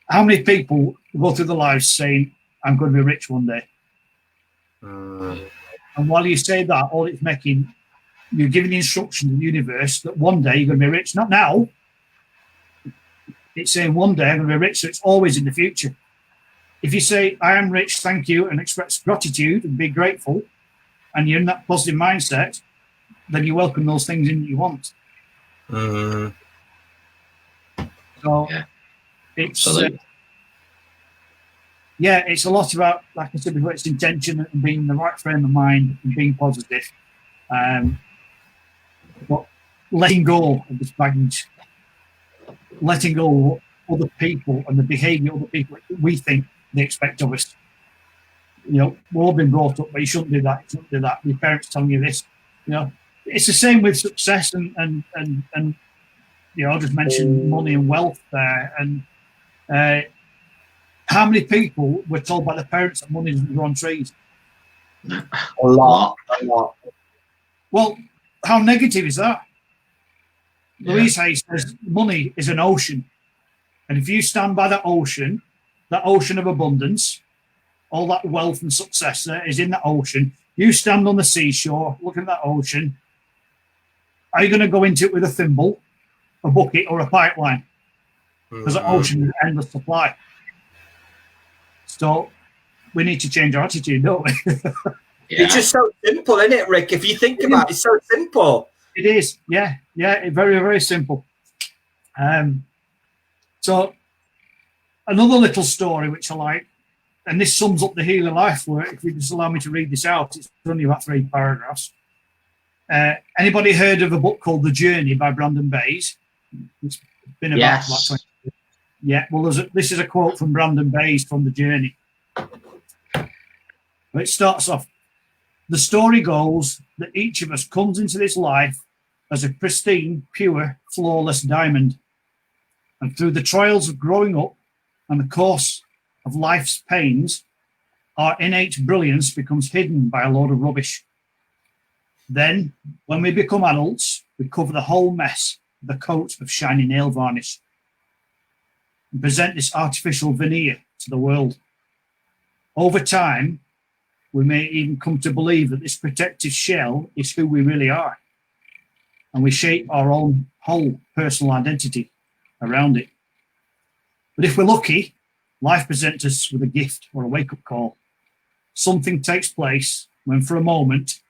How many people go through their lives saying, I'm going to be rich one day? And while you say that, all it's making, you're giving the instruction to the universe that one day you're going to be rich. Not now. It's saying one day I'm going to be rich, so it's always in the future. If you say, I am rich, thank you, and express gratitude and be grateful, and you're in that positive mindset, then you welcome those things in that you want. So Yeah. it's it's a lot about, like I said before, it's intention and being in the right frame of mind and being positive. But letting go of this baggage, letting go of other people and the behaviour of other people that we think they expect of us. You know, we've all been brought up, but you shouldn't do that, you shouldn't do that. Your parents telling you this. You know, it's the same with success and you know, I just mentioned money and wealth there. And how many people were told by their parents that money doesn't grow on trees? A lot. Well, how negative is that? Yeah. Louise Hay says money is an ocean. And if you stand by that ocean of abundance, all that wealth and success there is in that ocean. You stand on the seashore, looking at that ocean. Are you going to go into it with a thimble, a bucket, or a pipeline? Because the ocean is endless supply. So we need to change our attitude, don't we? Yeah. It's just so simple, isn't it, Rick? If you think about it, it's so simple. It is, yeah, very, very simple. So another little story which I like, and this sums up the Healing Life work. If you just allow me to read this out, it's only about 3 paragraphs. Anybody heard of a book called The Journey by Brandon Bayes? It's been about 20 years. Yeah, well, this is a quote from Brandon Bayes from The Journey. It starts off, the story goes that each of us comes into this life as a pristine, pure, flawless diamond. And through the trials of growing up and the course of life's pains, our innate brilliance becomes hidden by a load of rubbish. Then, when we become adults, we cover the whole mess with a coat of shiny nail varnish and present this artificial veneer to the world. Over time, we may even come to believe that this protective shell is who we really are, and we shape our own whole personal identity around it. But if we're lucky, life presents us with a gift or a wake-up call. Something takes place when, for a moment,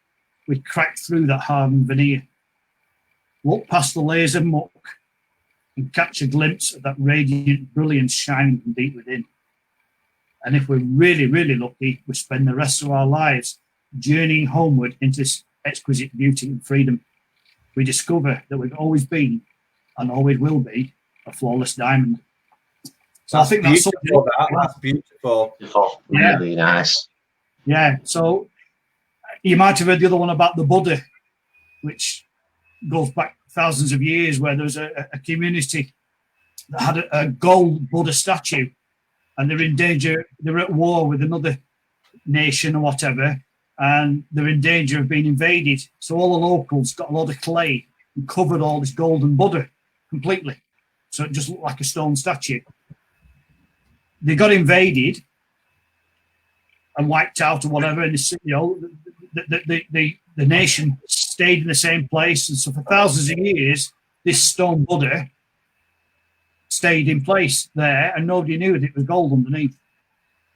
we crack through that hardened veneer, look past the layers of muck, and catch a glimpse of that radiant brilliance shining from deep within. And if we're really, really lucky, we spend the rest of our lives journeying homeward into this exquisite beauty and freedom. We discover that we've always been and always will be a flawless diamond. So That's I think beautiful. That's beautiful. Really nice. Yeah. So you might have heard the other one about the Buddha, which goes back thousands of years, where there was a community that had a gold Buddha statue, and they're in danger. They're at war with another nation or whatever, and they're in danger of being invaded. So all the locals got a lot of clay and covered all this golden Buddha completely, so it just looked like a stone statue. They got invaded and wiped out or whatever, and the nation stayed in the same place, and so for thousands of years, this stone Buddha stayed in place there, and nobody knew that it was gold underneath.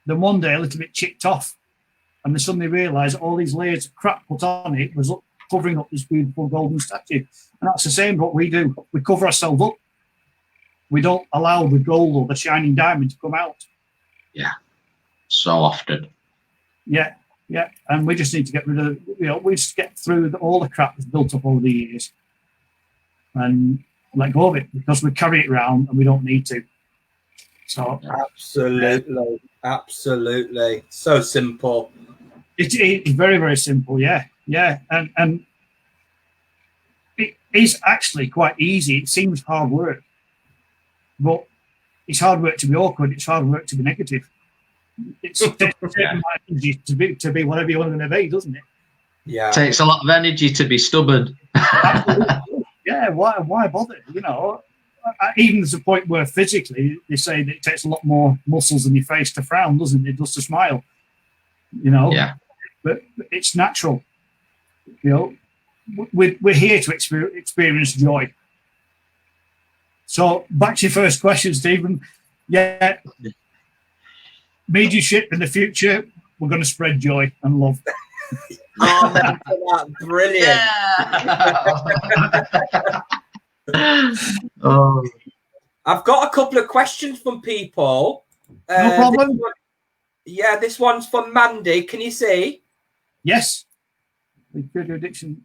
Then one day, a little bit chipped off, and they suddenly realised all these layers of crap put on it was covering up this beautiful golden statue. And that's the same what we do. We cover ourselves up. We don't allow the gold or the shining diamond to come out. Yeah, so often. Yeah, and we just need to get rid of, we just get through all the crap that's built up over the years and let go of it, because we carry it around and we don't need to. So absolutely, so simple. It's very, very simple. Yeah, and is actually quite easy. It seems hard work, but it's hard work to be awkward. It's hard work to be negative. It's a certain amount of energy to be whatever you're going to be, doesn't it? Yeah, Takes a lot of energy to be stubborn. Yeah, why bother? You know, even there's a point where physically they say that it takes a lot more muscles in your face to frown, doesn't it? It does to smile. You know, Yeah. But it's natural. You know, we're here to experience joy. So back to your first question, Stephen. Yeah, mediumship in the future, we're going to spread joy and love. Oh, brilliant. Oh. I've got a couple of questions from people. No problem. This one's from Mandy. Can you see? Yes. Good addiction.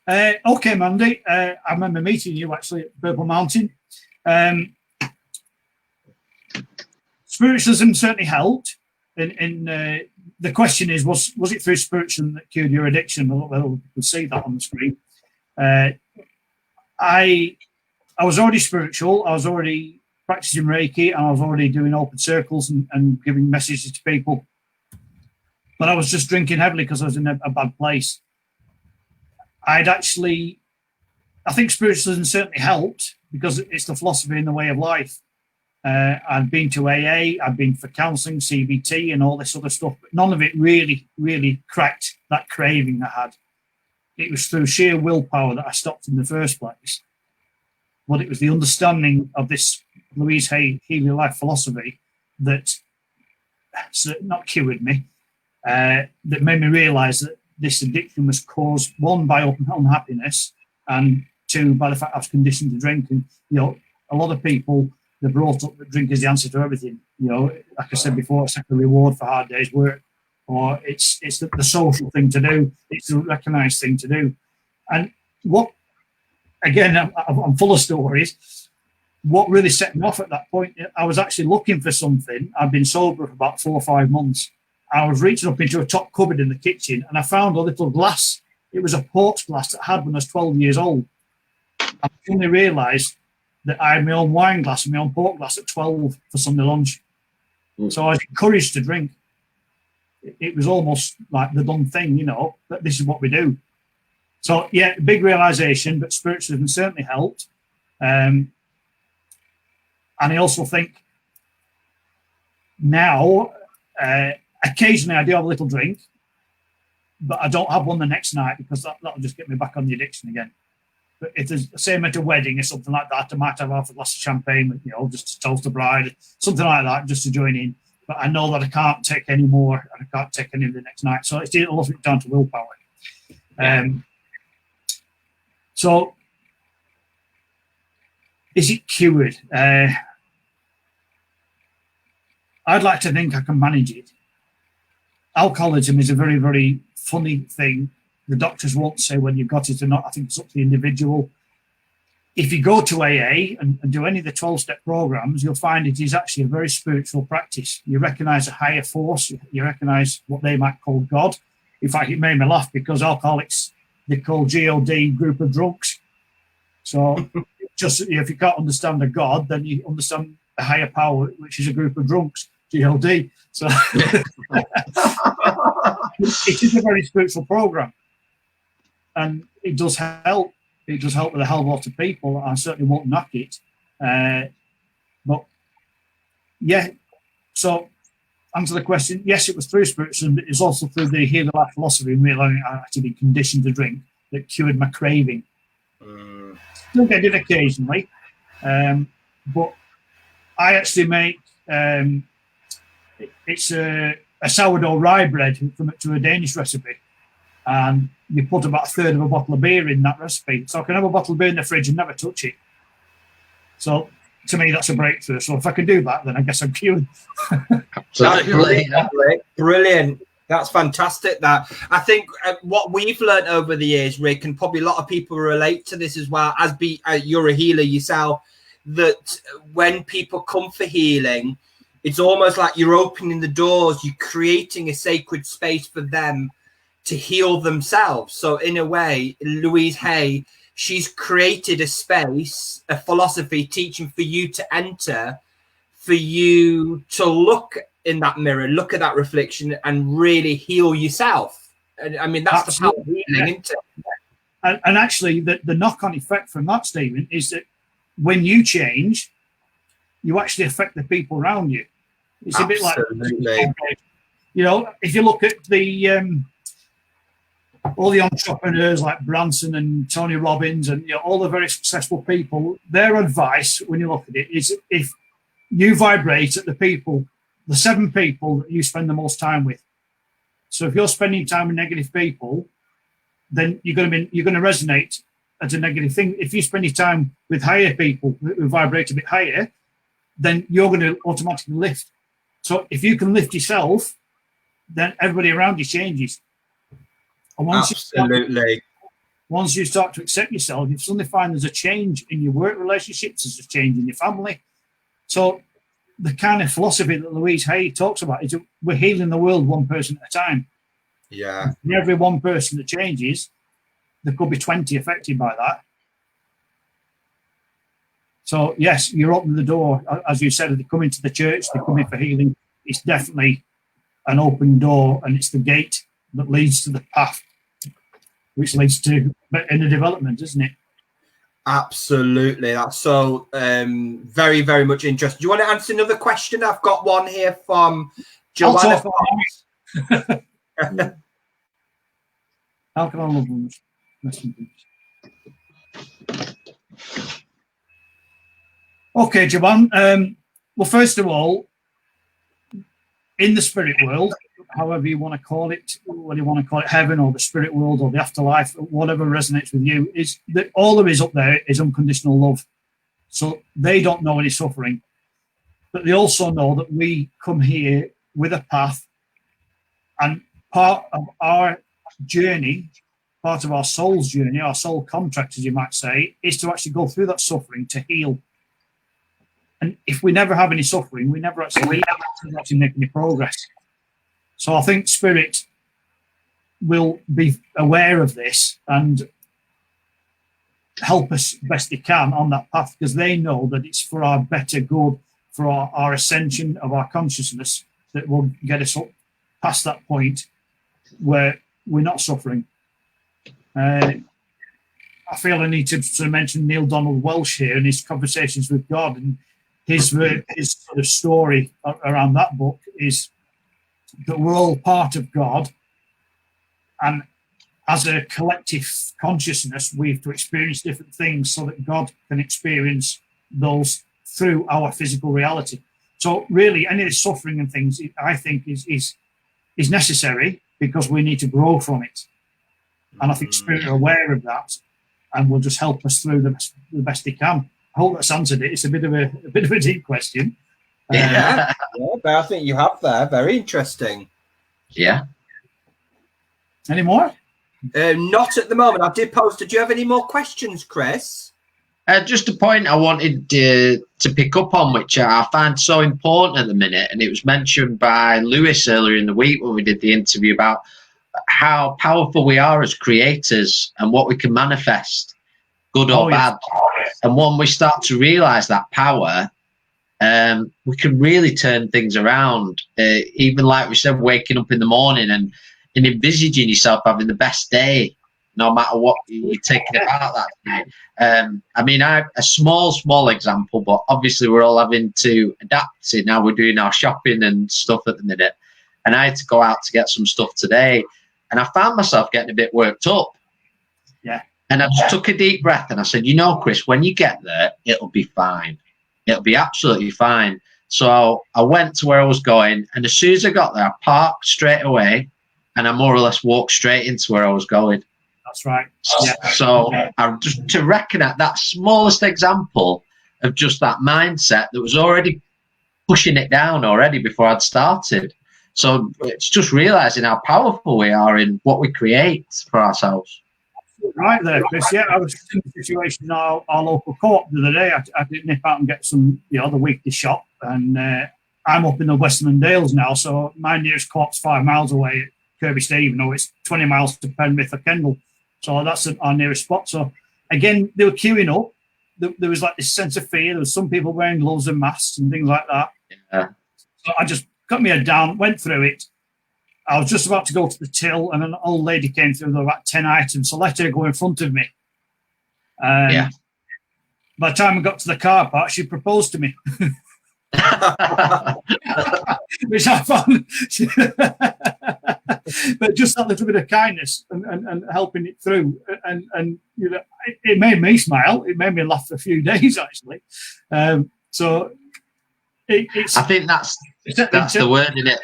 Okay, Mandy. I remember meeting you actually at Purple Mountain. Spiritualism certainly helped. The question is, was it through spiritualism that cured your addiction? Well, we can see that on the screen. I was already spiritual. I was already practicing Reiki, and I was already doing open circles and giving messages to people. But I was just drinking heavily because I was in a bad place. I think spiritualism certainly helped because it's the philosophy and the way of life. I'd been to AA, I'd been for counselling, CBT, and all this other stuff, but none of it really, really cracked that craving I had. It was through sheer willpower that I stopped in the first place. But it was the understanding of this Louise Hay Healing Life philosophy that not cured me, that made me realise that this addiction was caused, one, by unhappiness, and two, by the fact I was conditioned to drink. And, you know, a lot of people, they're brought up that drink is the answer to everything. You know, like I said before, it's like a reward for hard day's work, or it's the social thing to do. It's the recognised thing to do. And what, again, I'm full of stories. What really set me off at that point, I was actually looking for something. I'd been sober for about 4 or 5 months. I was reaching up into a top cupboard in the kitchen, and I found a little glass. It was a porch glass that I had when I was 12 years old. I suddenly realised that I had my own wine glass and my own port glass at 12 for Sunday lunch. So I was encouraged to drink. It was almost like the done thing, you know, that this is what we do. So, yeah, big realisation, but spiritualism certainly helped. And I also think now, occasionally I do have a little drink, but I don't have one the next night because that'll just get me back on the addiction again. But if there's the same at a wedding or something like that, I might have half a glass of champagne, you know, just to toast the bride, something like that, just to join in. But I know that I can't take any more, and I can't take any of the next night. So it's a lot of it down to willpower. So, is it cured? I'd like to think I can manage it. Alcoholism is a very, very funny thing. The doctors won't say whether you've got it or not. I think it's up to the individual. If you go to AA and do any of the 12-step programs, you'll find it is actually a very spiritual practice. You recognize a higher force. You recognize what they might call God. In fact, it made me laugh because alcoholics, they call GOD group of drunks. So just if you can't understand a God, then you understand a higher power, which is a group of drunks, GOD. So it is a very spiritual program. And it does help. It does help with a hell of a lot of people. I certainly won't knock it. But, yeah, so answer the question, yes, it was through spiritualism, but it was also through the Healing Life philosophy and realising I had to be conditioned to drink that cured my craving. Still get it occasionally. But I actually make, it's a sourdough rye bread to a Danish recipe. And you put about a third of a bottle of beer in that recipe. So I can have a bottle of beer in the fridge and never touch it. So to me, that's a breakthrough. So if I can do that, then I guess I'm cured. Absolutely. Brilliant. That's fantastic. That I think what we've learned over the years, Rick, and probably a lot of people relate to this as well, as you're a healer yourself, that when people come for healing, it's almost like you're opening the doors, you're creating a sacred space for them to heal themselves. So in a way, Louise Hay, she's created a space, a philosophy teaching for you to enter, for you to look in that mirror, look at that reflection, and really heal yourself. And I mean, that's Absolutely. the power of healing, isn't it? And actually, the knock-on effect from that, Stephen, is that when you change, you actually affect the people around you. It's Absolutely. A bit like, you know, if you look at the all the entrepreneurs like Branson and Tony Robbins and, you know, all the very successful people, their advice, when you look at it, is if you vibrate at the 7 people that you spend the most time with. So if you're spending time with negative people, then you're going to resonate as a negative thing. If you spend your time with higher people who vibrate a bit higher, then you're going to automatically lift. So if you can lift yourself, then everybody around you changes. And once you start to accept yourself, you suddenly find there's a change in your work relationships, there's a change in your family. So the kind of philosophy that Louise Hay talks about is that we're healing the world one person at a time. Yeah. And every one person that changes, there could be 20 affected by that. So yes, you're opening the door. As you said, they come into the church, they come in for healing. It's definitely an open door, and it's the gate that leads to the path, which leads to inner development, isn't it? Absolutely. That's so very, very much interesting. Do you want to answer another question? I've got one here from Joanna. Alcohol love ones. Okay, Jaban. Well, first of all, in the spirit world, however you want to call it, whether you want to call it heaven or the spirit world or the afterlife, whatever resonates with you, is that all there is up there is unconditional love. So they don't know any suffering, but they also know that we come here with a path, and part of our journey, part of our soul's journey, our soul contract, as you might say, is to actually go through that suffering to heal. And if we never have any suffering, we never actually make any progress. So I think spirit will be aware of this and help us best they can on that path, because they know that it's for our better good, for our ascension of our consciousness, that will get us up past that point where we're not suffering. I feel I need to sort of mention Neil Donald Welsh here and his conversations with God, and his sort of story around that book is that we're all part of God, and as a collective consciousness, we have to experience different things so that God can experience those through our physical reality. So really, any of the suffering and things, I think, is necessary because we need to grow from it. And I think spirit are aware of that and will just help us through the best they can. I hope that's answered it. It's a bit of a deep question. Yeah, but I think you have there. Very interesting. Yeah. Any more? Not at the moment. I did post. Did you have any more questions, Chris? Just a point I wanted to pick up on, which I find so important at the minute, and it was mentioned by Lewis earlier in the week when we did the interview about how powerful we are as creators and what we can manifest, good or bad. And when we start to realize that power, we can really turn things around. Even like we said, waking up in the morning and envisaging yourself having the best day, no matter what you're taking about that day. I mean, I have a small example, but obviously we're all having to adapt to now. We're doing our shopping and stuff at the minute, and I had to go out to get some stuff today, and I found myself getting a bit worked up. Yeah. And I just took a deep breath and I said, you know, Chris, when you get there, it'll be fine. It'll be absolutely fine. So I went to where I was going, and as soon as I got there, I parked straight away, and I more or less walked straight into where I was going. That's right. Yeah. So I just to reckon at that smallest example of just that mindset that was already pushing it down already before I'd started. So it's just realizing how powerful we are in what we create for ourselves. Right there, Chris. Yeah, I was in a situation in our local co-op the other day. I did nip out and get some, the weekly shop, and I'm up in the Western Dales now, so my nearest co-op's 5 miles away at Kirby State, even though it's 20 miles to Penrith or Kendal. So that's our nearest spot. So again, they were queuing up. There was like this sense of fear. There was some people wearing gloves and masks and things like that. Yeah. So I just got my head down, went through it. I was just about to go to the till, and an old lady came through with about 10 items. So I let her go in front of me. By the time I got to the car park, she proposed to me. Which I found, but just that little bit of kindness and helping it through, and you know, it made me smile. It made me laugh for a few days actually. So it's. I think that's the word in it.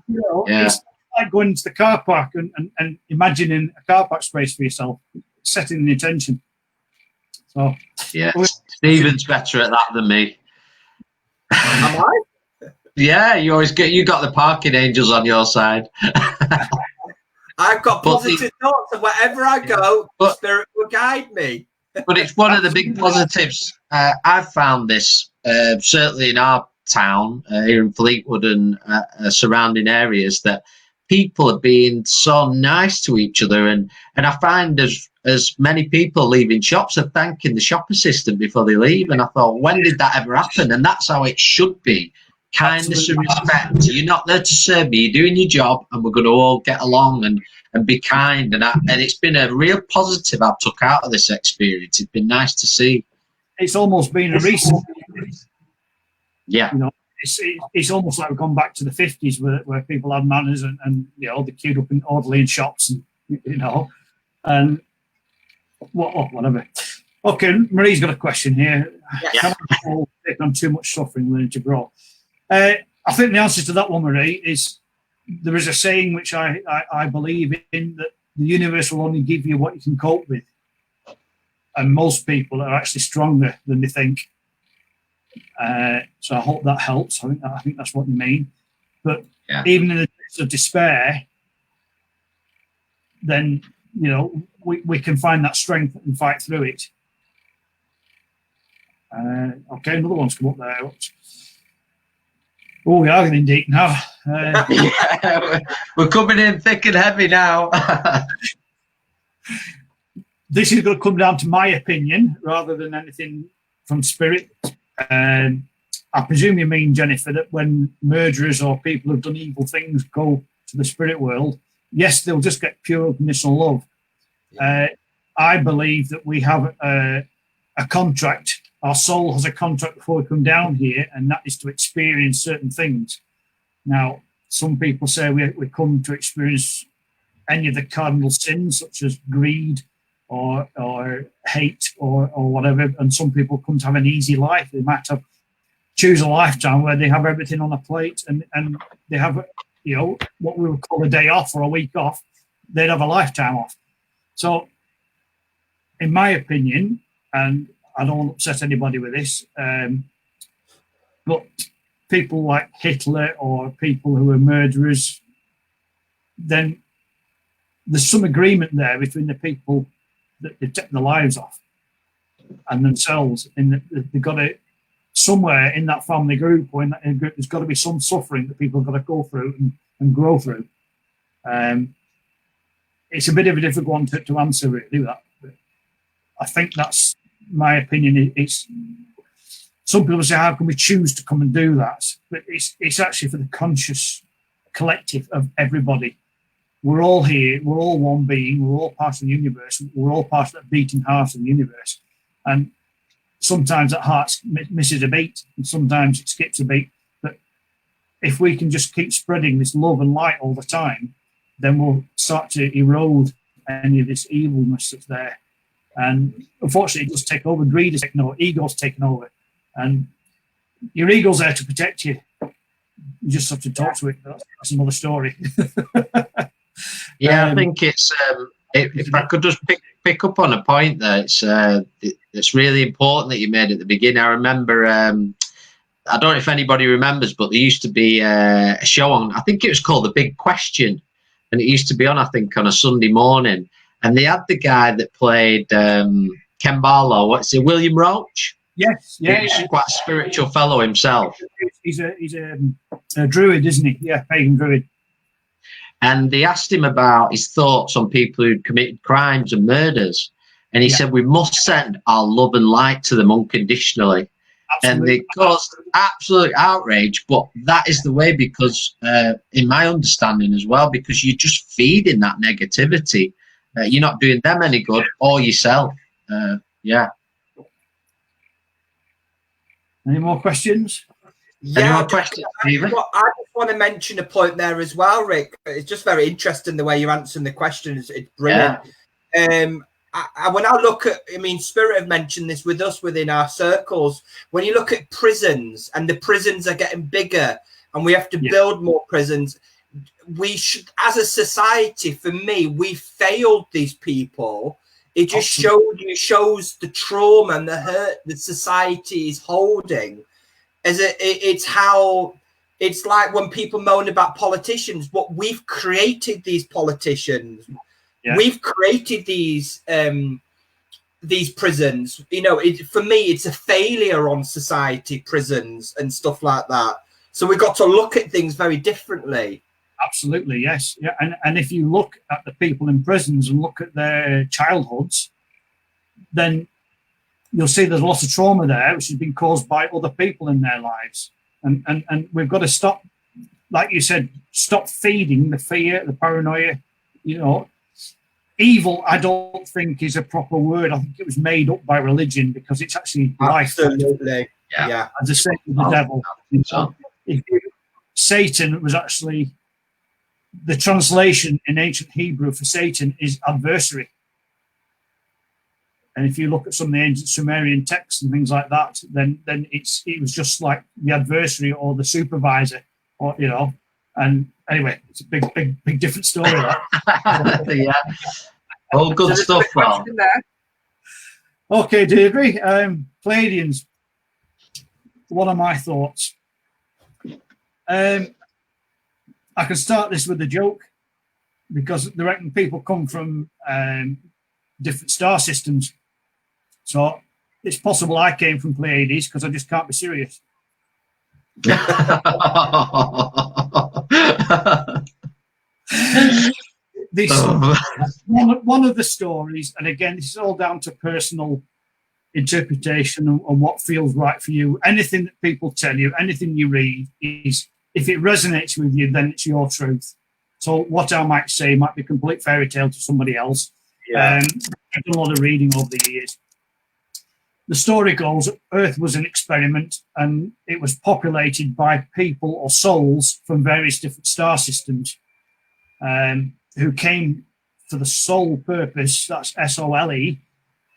You know, it's like going into the car park and imagining a car park space for yourself, setting the intention. So yeah, Stephen's better at that than me. Am I? Yeah, you got the parking angels on your side. I've got positive thoughts, and wherever I go, the Spirit will guide me. But it's one of the big positives. I've found this certainly in our town here in Fleetwood and surrounding areas, that people are being so nice to each other, and I find as many people leaving shops are thanking the shop assistant before they leave, and I thought, when did that ever happen? And that's how it should be. Kindness and respect. You're not there to serve me, you're doing your job, and we're going to all get along and be kind, and it's been a real positive I've took out of this experience. It's been nice to see. It's almost been a recent. Yeah. You know, it's almost like we've gone back to the 50s where people had manners and you know, they queued up in orderly in shops, and you know, and whatever. Okay, Marie's got a question here. Yeah. Can I take on too much suffering learning to grow? I think the answer to that one, Marie, is there is a saying which I believe in, that the universe will only give you what you can cope with, and most people are actually stronger than they think. So I hope that helps. I think that's what you mean. But even in the days of despair, then you know we can find that strength and fight through it. Okay, another one's come up there. Oh, we are getting deep now. We're coming in thick and heavy now. This is going to come down to my opinion rather than anything from spirit. I presume you mean, Jennifer, that when murderers or people who've done evil things go to the spirit world, yes, they'll just get pure goodness and love. I believe that we have a contract. Our soul has a contract before we come down here, and that is to experience certain things. Now, some people say we come to experience any of the cardinal sins, such as greed or hate or whatever, and some people come to have an easy life. They might choose a lifetime where they have everything on a plate, and they have, you know, what we would call a day off or a week off. They'd have a lifetime off. So, in my opinion, and I don't want to upset anybody with this, but people like Hitler or people who are murderers, then there's some agreement there between the people that they've taken the lives off and themselves, in that they've got to, somewhere in that family group or in that group, there's got to be some suffering that people have got to go through and grow through. It's a bit of a difficult one to answer, really, that. But I think that's my opinion. It's some people say, how can we choose to come and do that? But it's actually for the conscious collective of everybody. We're all here, we're all one being, we're all part of the universe, we're all part of that beating heart of the universe. And sometimes that heart misses a beat, and sometimes it skips a beat. But if we can just keep spreading this love and light all the time, then we'll start to erode any of this evilness that's there. And unfortunately, it does take over. Greed is taking over, ego's taking over. And your ego's there to protect you. You just have to talk to it. That's another story. I think it's, if I could just pick up on a point there, it's really important that you made at the beginning. I remember, I don't know if anybody remembers, but there used to be a show on, I think it was called The Big Question. And it used to be on, I think, on a Sunday morning. And they had the guy that played Ken Barlow, what's it, William Roach? Yes, yeah. He's quite a spiritual fellow himself. He's a druid, isn't he? Yeah, pagan druid. And they asked him about his thoughts on people who'd committed crimes and murders. And he said, we must send our love and light to them unconditionally. Absolutely. And it caused absolute outrage, but that is the way, because in my understanding as well, because you're just feeding that negativity. You're not doing them any good or yourself. Yeah. Any more questions? Yeah, I just want to mention a point there as well, Rick. It's just very interesting the way you're answering the questions. It's brilliant. Yeah. When I look at, I mean, Spirit have mentioned this with us within our circles. When you look at prisons, and the prisons are getting bigger, and we have to build more prisons, we should, as a society, for me, we failed these people. It just shows the trauma and the hurt that society is holding. It's like when people moan about politicians, but we've created these politicians. Yeah. We've created these prisons. You know, for me, it's a failure on society, prisons and stuff like that. So we've got to look at things very differently. Absolutely, yes. Yeah, and if you look at the people in prisons and look at their childhoods, then you'll see there's lots of trauma there, which has been caused by other people in their lives. And we've got to stop, like you said, stop feeding the fear, the paranoia. You know, evil, I don't think is a proper word. I think it was made up by religion, because it's actually life. Absolutely. Yeah. And the same with the devil. Satan was actually, the translation in ancient Hebrew for Satan is adversary. And if you look at some of the ancient Sumerian texts and things like that, then it was just like the adversary or the supervisor, or, you know. And anyway, it's a big different story. Yeah. All good stuff, Val. Okay, Deirdre. Pleiadians. What are my thoughts? I can start this with a joke, because I reckon people come from different star systems. So it's possible I came from Pleiades, because I just can't be serious. This one of the stories, and again, this is all down to personal interpretation and what feels right for you. Anything that people tell you, anything you read, is, if it resonates with you, then it's your truth. So what I might say might be a complete fairy tale to somebody else. Yeah. I've done a lot of reading over the years. The story goes, Earth was an experiment, and it was populated by people or souls from various different star systems, who came for the sole purpose, that's S-O-L-E,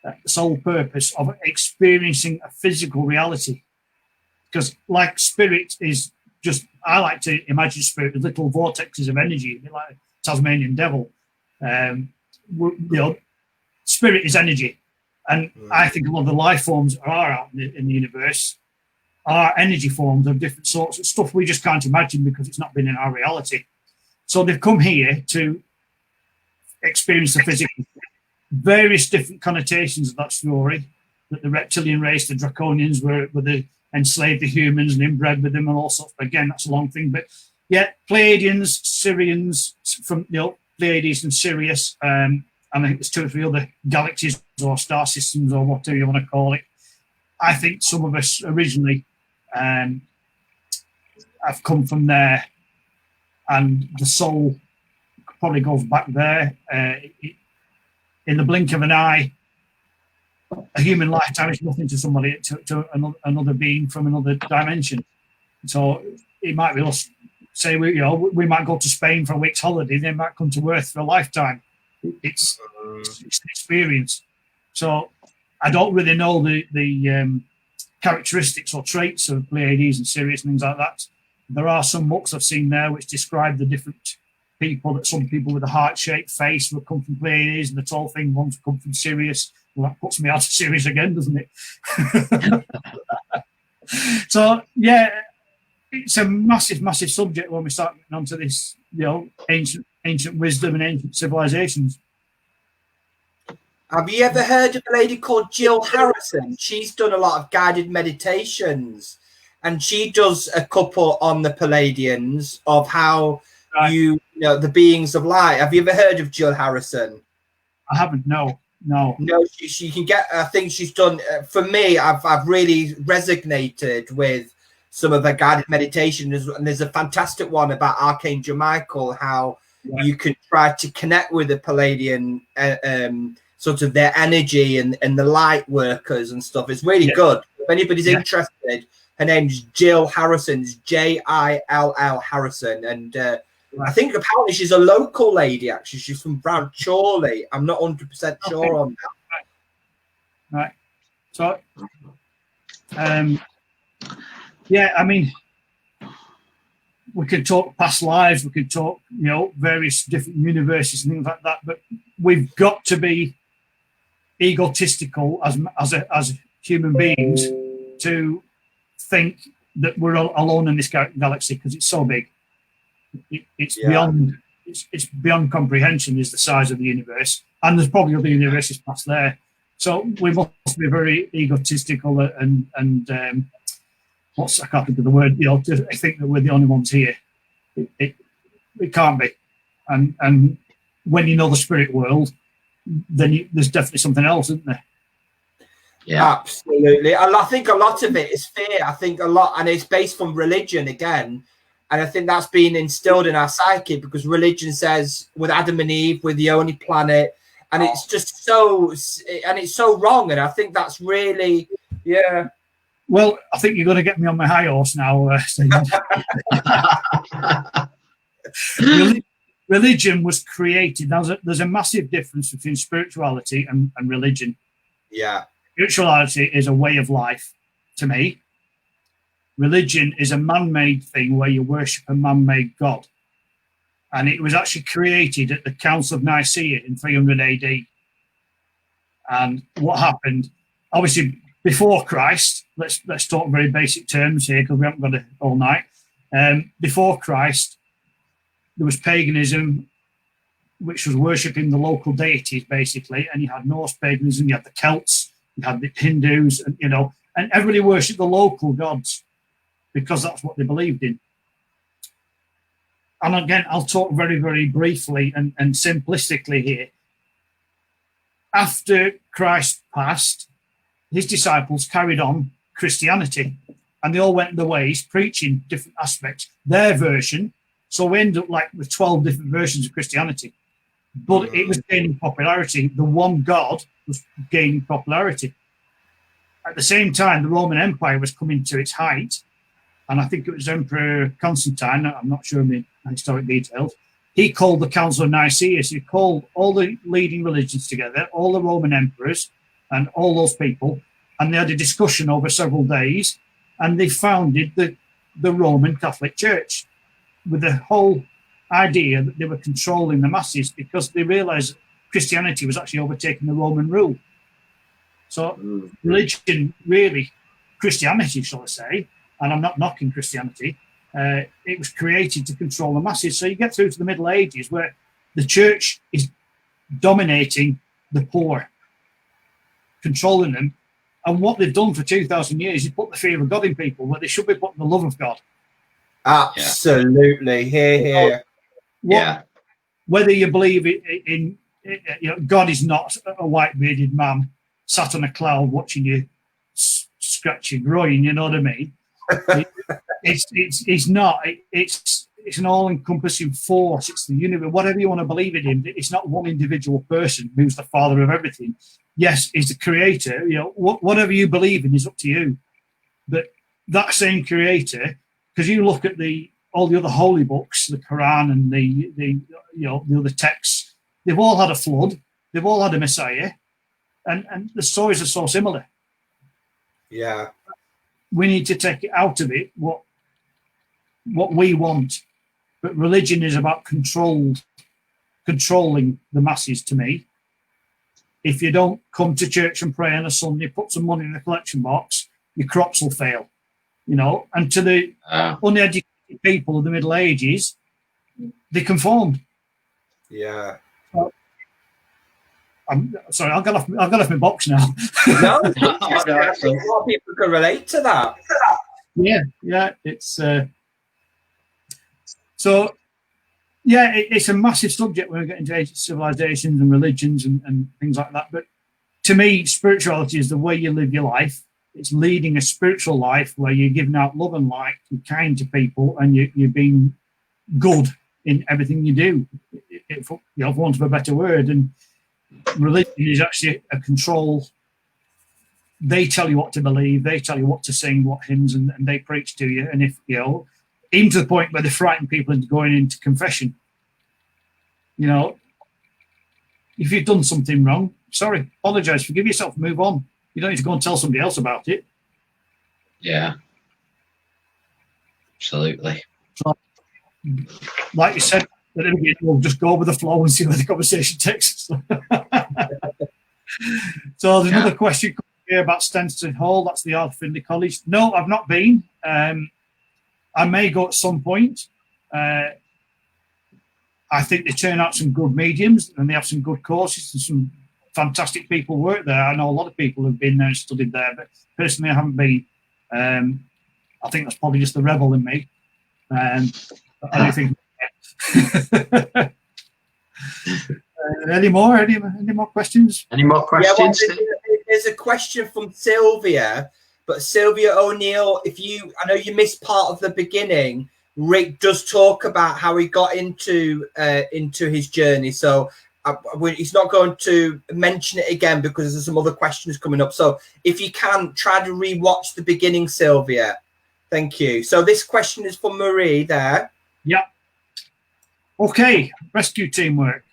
the sole purpose of experiencing a physical reality. Because like spirit is just, I like to imagine spirit as little vortexes of energy, like a Tasmanian devil. You know, spirit is energy. And I think a lot of the life forms are out in the universe are energy forms of different sorts of stuff we just can't imagine, because it's not been in our reality. So they've come here to experience the physical. Various different connotations of that story, that the reptilian race, the draconians, were they enslaved the humans and inbred with them and all sorts. But again, that's a long thing. But yeah, Pleiadians, Syrians, from Pleiades and Sirius, I think there's 2 or 3 other galaxies or star systems or whatever you want to call it. I think some of us originally have come from there, and the soul probably goes back there. In the blink of an eye, a human lifetime is nothing to somebody, to another being from another dimension. So it might be us. Say we might go to Spain for a week's holiday, they might come to Earth for a lifetime. It's an experience. So I don't really know the characteristics or traits of Pleiades and Sirius and things like that. There are some books I've seen there which describe the different people, that some people with a heart-shaped face will come from Pleiades, and the tall thing ones come from Sirius. Well, that puts me out of Sirius again, doesn't it? So yeah, it's a massive subject when we start getting onto this, ancient wisdom and ancient civilizations. Have you ever heard of a lady called Jill Harrison? She's done a lot of guided meditations, and she does a couple on the Pleiadians of how the beings of light. Have you ever heard of Jill Harrison? I haven't, no. No. She can get. I think she's done. For me, I've really resonated with some of her guided meditations, and there's a fantastic one about Archangel Michael, how you can try to connect with the Palladian, sort of their energy and the light workers and stuff. It's really good. If anybody's interested, her name's Jill Harrison. It's Jill Harrison, and I think apparently she's a local lady. Actually, she's from Brown Chorley. I'm not 100% sure on that. Right. So, yeah, I mean, we could talk past lives. We could talk, various different universes and things like that. But we've got to be egotistical as human beings to think that we're alone in this galaxy, because it's so big. It's beyond comprehension is the size of the universe, and there's probably other universes past there. So we must be very egotistical and I can't think of the word. I think that we're the only ones here. It can't be. And when you know the spirit world, then there's definitely something else, isn't there? Yeah, absolutely. And I think a lot of it is fear. I think a lot, and it's based from religion again. And I think that's been instilled in our psyche, because religion says with Adam and Eve, we're the only planet. And it's just it's so wrong. And I think that's really, Well, I think you're going to get me on my high horse now, Stephen. Religion was created. There's a massive difference between spirituality and religion. Yeah. Spirituality is a way of life to me. Religion is a man-made thing where you worship a man-made God. And it was actually created at the Council of Nicaea in 300 AD. And what happened, obviously, before Christ, let's talk very basic terms here because we haven't got it all night. Before Christ, there was paganism, which was worshipping the local deities, basically. And you had Norse paganism, you had the Celts, you had the Hindus, and everybody worshipped the local gods, because that's what they believed in. And again, I'll talk very, very briefly and simplistically here. After Christ passed, his disciples carried on Christianity, and they all went their ways, preaching different aspects, their version. So we end up with 12 different versions of Christianity. But it was gaining popularity. The one God was gaining popularity. At the same time, the Roman Empire was coming to its height. And I think it was Emperor Constantine, I'm not sure of the historic details, he called the Council of Nicaea. So he called all the leading religions together, all the Roman emperors and all those people, and they had a discussion over several days, and they founded the Roman Catholic Church with the whole idea that they were controlling the masses, because they realized Christianity was actually overtaking the Roman rule. So religion, really, Christianity, shall I say, and I'm not knocking Christianity, it was created to control the masses. So you get through to the Middle Ages where the church is dominating the poor, controlling them. And what they've done for 2,000 years is put the fear of God in people, where they should be putting the love of God. Absolutely. Here. Whether you believe in God is not a white-bearded man sat on a cloud watching you scratch your groin, you know what I mean? It's not. It's an all-encompassing force. It's the universe. Whatever you want to believe it in, it's not one individual person who's the father of everything. Yes, he's the creator. Whatever you believe in is up to you. But that same creator, because you look at all the other holy books, the Quran and the other texts, they've all had a flood. They've all had a Messiah, and the stories are so similar. Yeah. We need to take it out of it what we want. But religion is about controlling the masses, to me. If you don't come to church and pray on a Sunday, put some money in the collection box, your crops will fail. And to the uneducated people of the Middle Ages, they conformed. Yeah. I'm sorry, I've got off my box now. No, I think a lot of people can relate to that. Yeah, it's so Yeah, it's a massive subject when we get into ancient civilizations and religions and things like that. But to me, spirituality is the way you live your life. It's leading a spiritual life where you're giving out love and light, you're kind to people, and you're being good in everything you do, for want of a better word. And religion is actually a control. They tell you what to believe, they tell you what to sing, what hymns, and they preach to you. And if, even to the point where they frighten people into going into confession. If you've done something wrong, sorry, apologise, forgive yourself, move on. You don't need to go and tell somebody else about it. Yeah, absolutely. So, like you said, we'll just go with the flow and see where the conversation takes us. So there's another question here about Stenson Hall. That's the Arthur Findlay College. No, I've not been. I may go at some point. I think they turn out some good mediums and they have some good courses and some fantastic people work there. I know a lot of people who've been there and studied there, but personally I haven't been. I think that's probably just the rebel in me. I do think. Any more questions? Any more questions? Yeah, there's a question from Sylvia, but Sylvia O'Neill, I know you missed part of the beginning. Rick does talk about how he got into his journey, so he's not going to mention it again because there's some other questions coming up. So if you can, try to rewatch the beginning, Sylvia. Thank you. So this question is for Marie there. Yeah. Okay, rescue teamwork.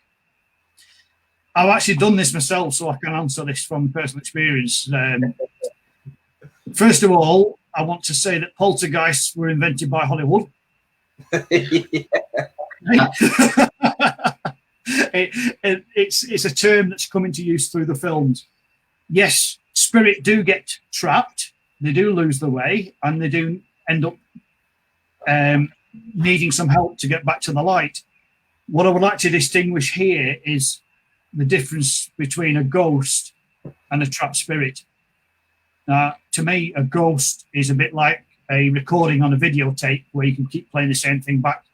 I've actually done this myself, so I can answer this from personal experience. First of all, I want to say that poltergeists were invented by Hollywood. It's a term that's come into use through the films. Yes, spirit do get trapped, they do lose the way, and they do end up needing some help to get back to the light. What I would like to distinguish here is the difference between a ghost and a trapped spirit. To me, a ghost is a bit like a recording on a videotape where you can keep playing the same thing back.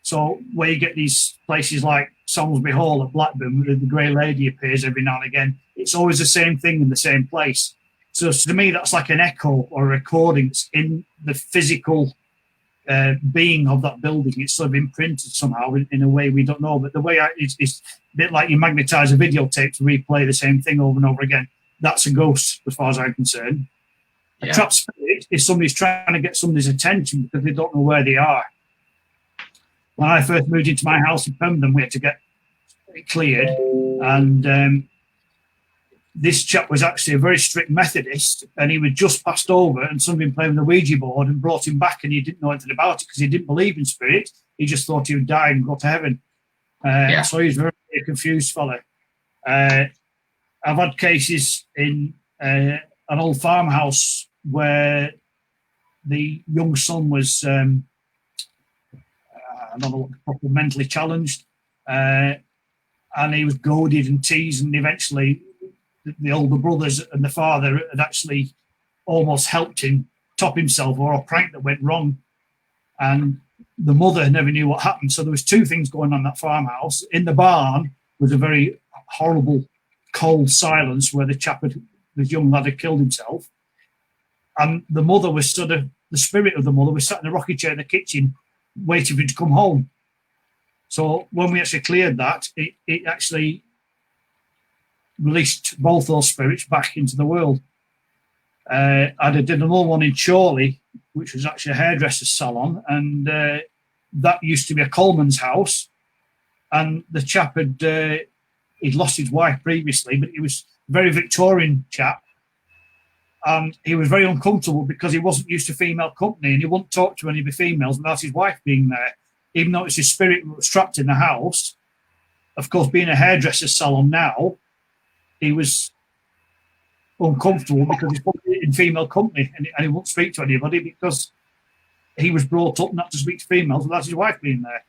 So where you get these places like Salisbury Hall at Blackburn, where the Grey Lady appears every now and again, it's always the same thing in the same place. So to me, that's like an echo or a recording that's in the physical being of that building. It's sort of imprinted somehow in a way we don't know. But the way it's a bit like you magnetize a videotape to replay the same thing over and over again. That's a ghost, as far as I'm concerned. Yeah. A trapped spirit is somebody's trying to get somebody's attention because they don't know where they are. When I first moved into my house in Pemberton, we had to get it cleared. And this chap was actually a very strict Methodist, and he was just passed over, and somebody playing with the Ouija board and brought him back, and he didn't know anything about it because he didn't believe in spirit. He just thought he would die and go to heaven. So he's a very confused fella. I've had cases in an old farmhouse where the young son was, I don't know what the proper, mentally challenged, and he was goaded and teased, and eventually the older brothers and the father had actually almost helped him top himself, or a prank that went wrong, and the mother never knew what happened. So there was two things going on in that farmhouse. In the barn was a very horrible cold silence where this young lad had killed himself, and the mother was sort of, the spirit of the mother was sat in a rocking chair in the kitchen waiting for him to come home. So when we actually cleared that, it actually released both those spirits back into the world. I did another one in Chorley, which was actually a hairdresser's salon, and that used to be a Coleman's house, and the chap he'd lost his wife previously, but he was a very Victorian chap, and he was very uncomfortable because he wasn't used to female company, and he wouldn't talk to any of the females without his wife being there, even though it's his spirit that was trapped in the house. Of course, being a hairdresser's salon now, he was uncomfortable because he's in female company, and he won't speak to anybody because he was brought up not to speak to females without his wife being there.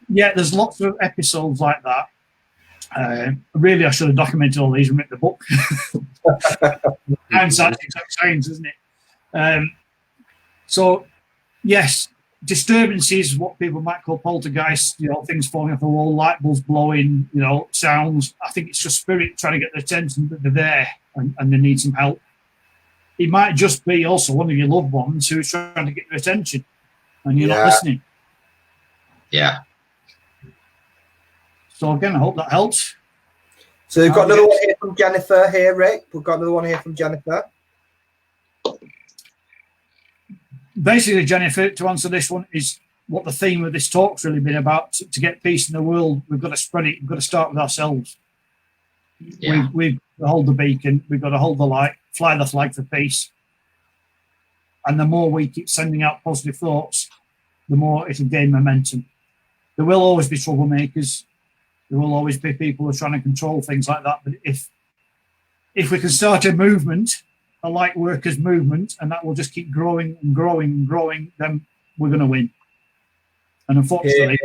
Yeah, there's lots of episodes like that. Really, I should have documented all these and written the book. Hindsight's exact science, isn't it? So, yes, disturbances, what people might call poltergeists, things falling off the wall, light bulbs blowing, sounds. I think it's just spirit trying to get their attention that they're there and they need some help. It might just be also one of your loved ones who's trying to get your attention and you're not listening. Yeah. So again, I hope that helps. So we've got another one here from Jennifer here, Rick. We've got another one here from Jennifer. Basically, Jennifer, to answer this one, is what the theme of this talk's really been about. To get peace in the world, we've got to spread it. We've got to start with ourselves. Yeah. We've got to hold the beacon. We've got to hold the light, fly the flag for peace. And the more we keep sending out positive thoughts, the more it'll gain momentum. There will always be troublemakers. There will always be people who are trying to control things like that. But if we can start a movement, a light workers movement, and that will just keep growing and growing and growing, then we're going to win. And unfortunately,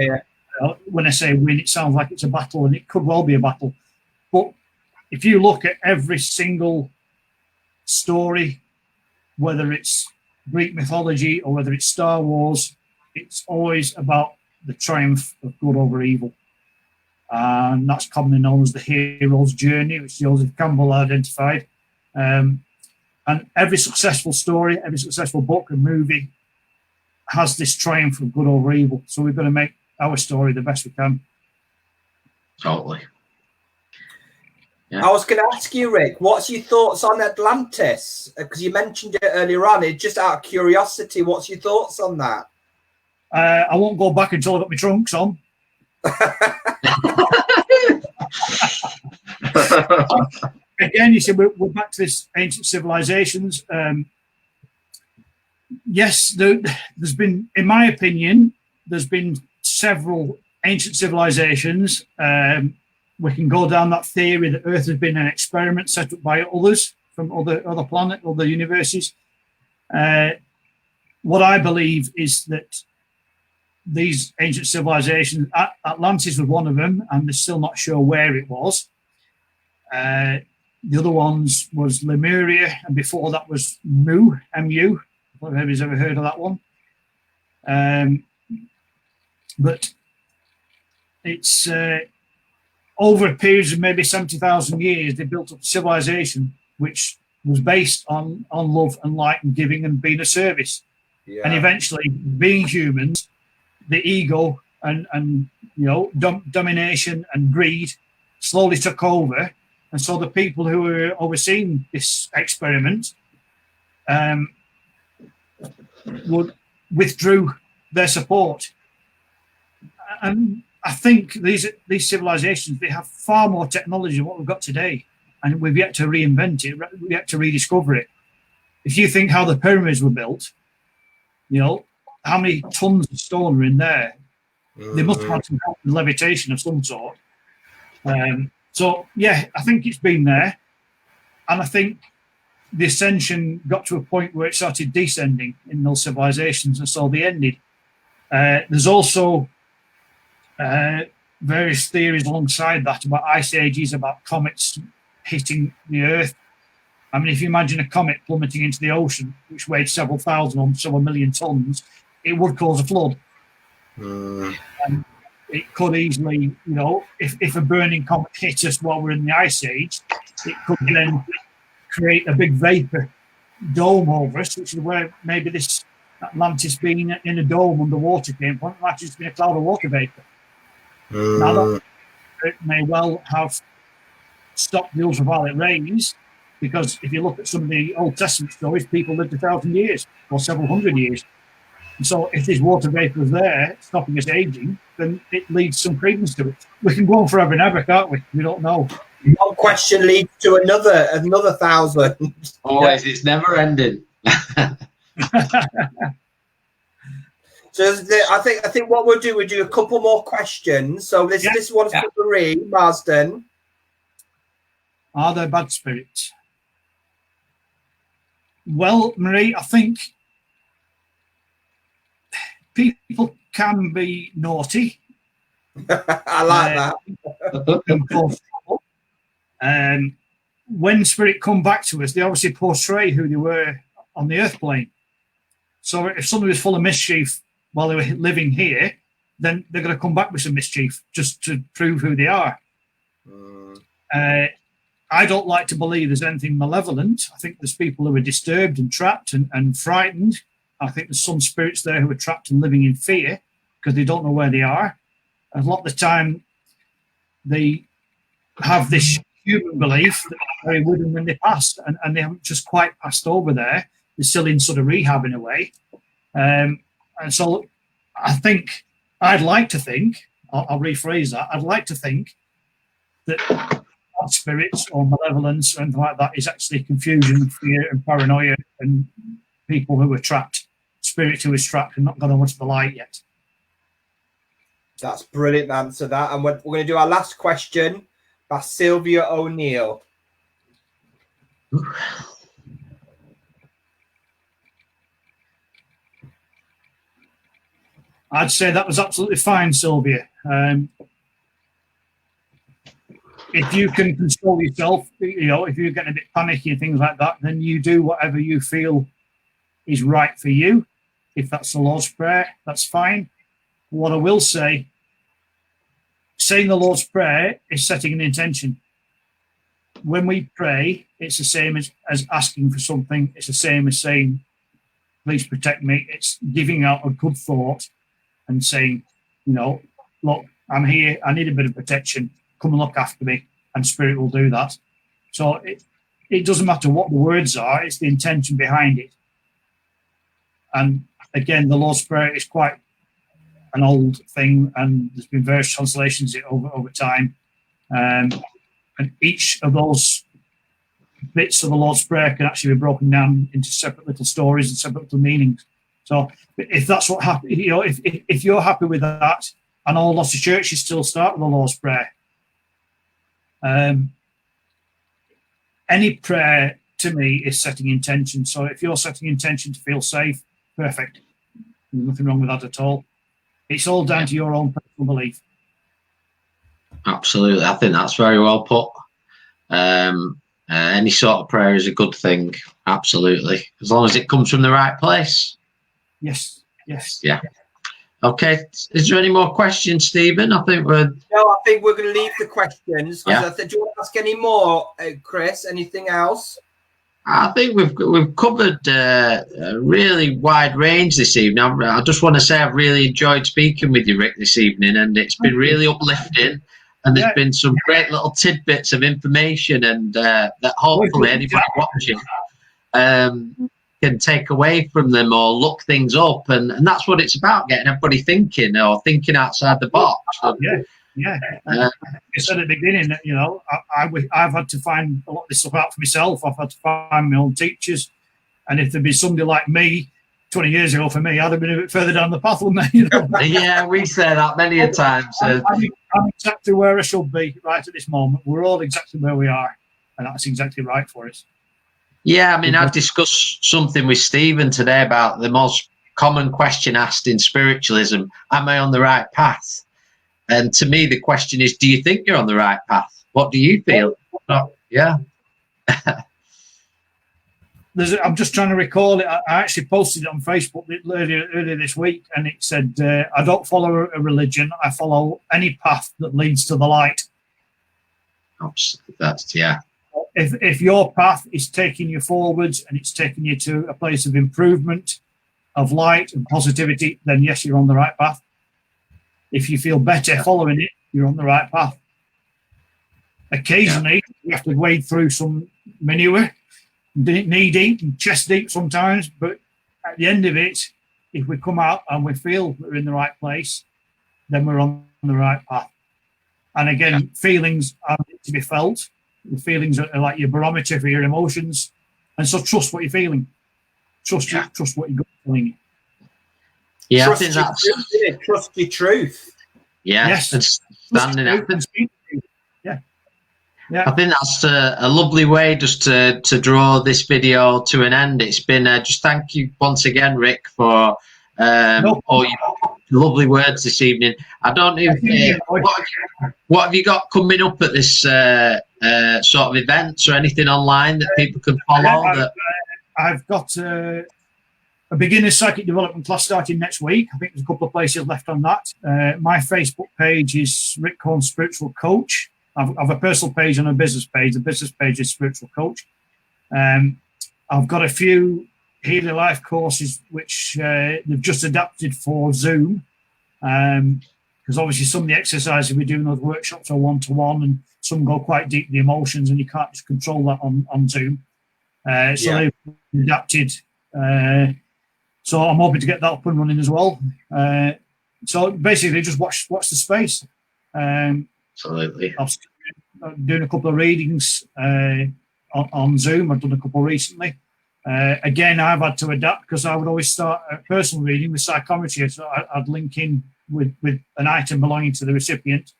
when I say win, it sounds like it's a battle, and it could well be a battle. But if you look at every single story, whether it's Greek mythology or whether it's Star Wars, it's always about the triumph of good over evil. And that's commonly known as the hero's journey, which Joseph Campbell identified. And every successful story, every successful book and movie has this triumph of good over evil. So we've got to make our story the best we can. Totally. Yeah. I was going to ask you, Rick, what's your thoughts on Atlantis? Because you mentioned it earlier on. Just out of curiosity, what's your thoughts on that? I won't go back until I've got my trunks on. Again, you see, we're back to this ancient civilizations. Yes, there's been, in my opinion, there's been several ancient civilizations. We can go down that theory that Earth has been an experiment set up by others from other planets, other universes. What I believe is that these ancient civilizations, Atlantis was one of them, and they're still not sure where it was. The other ones was Lemuria, and before that was Mu, M-U. I don't know if anybody's ever heard of that one. But it's over a period of maybe 70,000 years, they built up a civilization which was based on love and light and giving and being of service. Yeah. And eventually, being humans, the ego and domination and greed slowly took over. And so the people who were overseeing this experiment withdrew their support. And I think these civilizations, they have far more technology than what we've got today. And we've yet to reinvent it, we've yet to rediscover it. If you think how the pyramids were built, how many tons of stone are in there? They must have had some levitation of some sort. So, yeah, I think it's been there. And I think the ascension got to a point where it started descending in those civilizations, and so they ended. There's also various theories alongside that about ice ages, about comets hitting the Earth. I mean, if you imagine a comet plummeting into the ocean, which weighed several thousand or several million tons, it would cause a flood. And it could easily, if a burning comet hit us while we're in the ice age, it could then create a big vapor dome over us, which is where maybe this Atlantis being in a dome underwater came from. It might just be a cloud of water vapor. Now that it may well have stopped the ultraviolet rays, because if you look at some of the Old Testament stories, people lived 1,000 years or several hundred years. And so if this water vapor is there, stopping us aging, then it leads some credence to it. We can go on forever and ever, can't we? We don't know. One question leads to another 1,000. Always, it's never ending. So I think what we'll do a couple more questions. So this one's for Marie Marsden. Are there bad spirits? Well, Marie, I think people can be naughty. I like that. When spirit come back to us, they obviously portray who they were on the earth plane. So if somebody was full of mischief while they were living here, then they're going to come back with some mischief just to prove who they are. I don't like to believe there's anything malevolent. I think there's people who are disturbed and trapped and frightened. I think there's some spirits there who are trapped and living in fear because they don't know where they are. A lot of the time, they have this human belief that they're very with them when they pass, and they haven't just quite passed over there. They're still in sort of rehab in a way. And so I think, I'd like to think, I'll rephrase that, I'd like to think that spirits or malevolence or anything like that is actually confusion, fear and paranoia and people who are trapped, spirit who is trapped and not gone over to the light yet. That's brilliant answer, that. And we're going to do our last question by Sylvia O'Neill. I'd say that was absolutely fine, Sylvia. If you can control yourself, you know, if you're getting a bit panicky and things like that, then you do whatever you feel is right for you. If that's the Lord's Prayer, that's fine. What I will say, saying the Lord's Prayer is setting an intention. When we pray, it's the same as asking for something. It's the same as saying, please protect me. It's giving out a good thought and saying, you know, look, I'm here. I need a bit of protection. Come and look after me, and Spirit will do that. So it doesn't matter what the words are, it's the intention behind it. And again, the Lord's Prayer is quite an old thing, and there's been various translations of it over time. And each of those bits of the Lord's Prayer can actually be broken down into separate little stories and separate little meanings. So if that's what happens, you know, if you're happy with that, and all lots of churches still start with the Lord's Prayer. Any prayer to me is setting intention. So if you're setting intention to feel safe, perfect. There's nothing wrong with that at all. It's all down to your own personal belief. Absolutely. I think that's very well put. Any sort of prayer is a good thing. Absolutely. As long as it comes from the right place. Yes. Yes. Yeah. Okay. Is there any more questions, Stephen? I think we're... No, I think we're going to leave the questions. Yeah. Do you want to ask any more, Chris? Anything else? I think we've covered a really wide range this evening. I just want to say I've really enjoyed speaking with you, Rick, this evening, and it's been really uplifting. And there's been some great little tidbits of information, and that hopefully anybody watching can take away from them or look things up, and that's what it's about, getting everybody thinking or thinking outside the box. Yeah. I said at the beginning that, you know, I've had to find a lot of this stuff out for myself. I've had to find my own teachers, and if there'd be somebody like me 20 years ago, for me, I'd have been a bit further down the path, wouldn't I? You know? Yeah, we say that many a time. So. I'm exactly where I should be right at this moment. We're all exactly where we are, and that's exactly right for us. Yeah, I mean, I've discussed something with Stephen today about the most common question asked in spiritualism: am I on the right path? And to me, the question is, do you think you're on the right path? What do you feel? Yeah. I'm just trying to recall it. I actually posted it on Facebook earlier this week, and it said, I don't follow a religion. I follow any path that leads to the light. That's, yeah. If your path is taking you forwards and it's taking you to a place of improvement, of light and positivity, then yes, you're on the right path. If you feel better following it, you're on the right path. Occasionally, you have to wade through some manure, knee deep and chest deep sometimes, but at the end of it, if we come out and we feel we're in the right place, then we're on the right path. And again, feelings are to be felt. The feelings are like your barometer for your emotions, and so trust what you're feeling. Trust what you're feeling. Yeah, trust I think that's truth, trust your truth. Yeah, yes, and standing up. Yeah. I think that's a lovely way just to draw this video to an end. It's been just thank you once again, Rick, for all your lovely words this evening. I don't know if, what have you got coming up at this sort of events or anything online that people can follow? I've got a beginner psychic development class starting next week. I think there's a couple of places left on that. My Facebook page is Ric Caunce Spiritual Coach. I've a personal page and a business page. The business page is Spiritual Coach. I've got a few Healing Life courses which they've just adapted for Zoom, because obviously some of the exercises we do in those workshops are one-to-one, and some go quite deep in the emotions, and you can't just control that on Zoom. So they've adapted. So I'm hoping to get that up and running as well. So basically, just watch the space. Absolutely. I'm doing a couple of readings on Zoom. I've done a couple recently. Again, I've had to adapt because I would always start a personal reading with psychometry. So I'd link in with an item belonging to the recipient.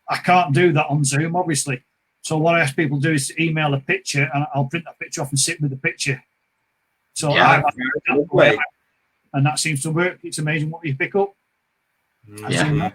I can't do that on Zoom, obviously. So what I ask people to do is email a picture, and I'll print that picture off and sit with the picture. So and that seems to work. It's amazing what you pick up. Yeah,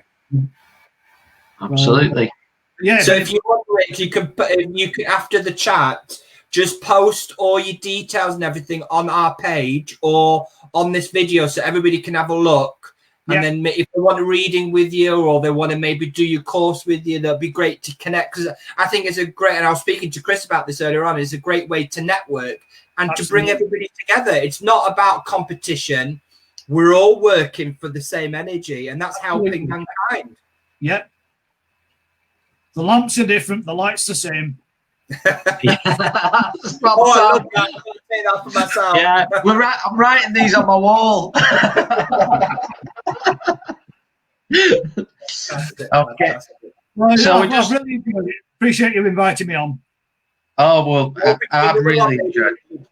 absolutely. Yeah. So if you want, you could after the chat, just post all your details and everything on our page or on this video, so everybody can have a look. And then if they want a reading with you, or they want to maybe do your course with you, that'd be great to connect. Because I think it's a great, and I was speaking to Chris about this earlier on, it's a great way to network and to bring everybody together. It's not about competition. We're all working for the same energy, and that's helping mankind. Yeah. The lamps are different, the light's the same. I love that. I'm gonna say that for myself. Yeah, I'm writing these on my wall. Okay. Well, So I've really enjoyed it. Appreciate you inviting me on. Oh, well, I've really enjoyed it.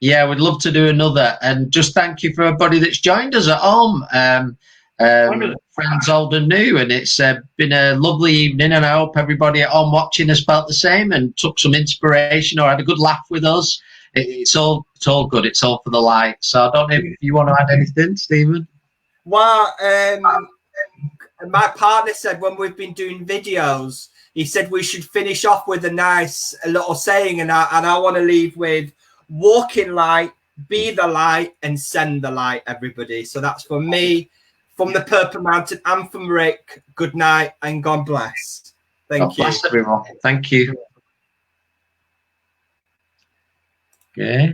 Yeah, we'd love to do another. And just thank you for everybody that's joined us at home. Friends old and new, and it's been a lovely evening, and I hope everybody at home watching has felt the same and took some inspiration or had a good laugh with us. It's all good. It's all for the light. So I don't know if you want to add anything, Stephen. Well, my partner said when we've been doing videos, he said we should finish off with a little saying, and I want to leave with walk in light, be the light, and send the light, everybody. So that's for me, from the Purple Mountain, and from Rick. Good night and God bless. Thank you. God bless everyone. Thank you. Okay.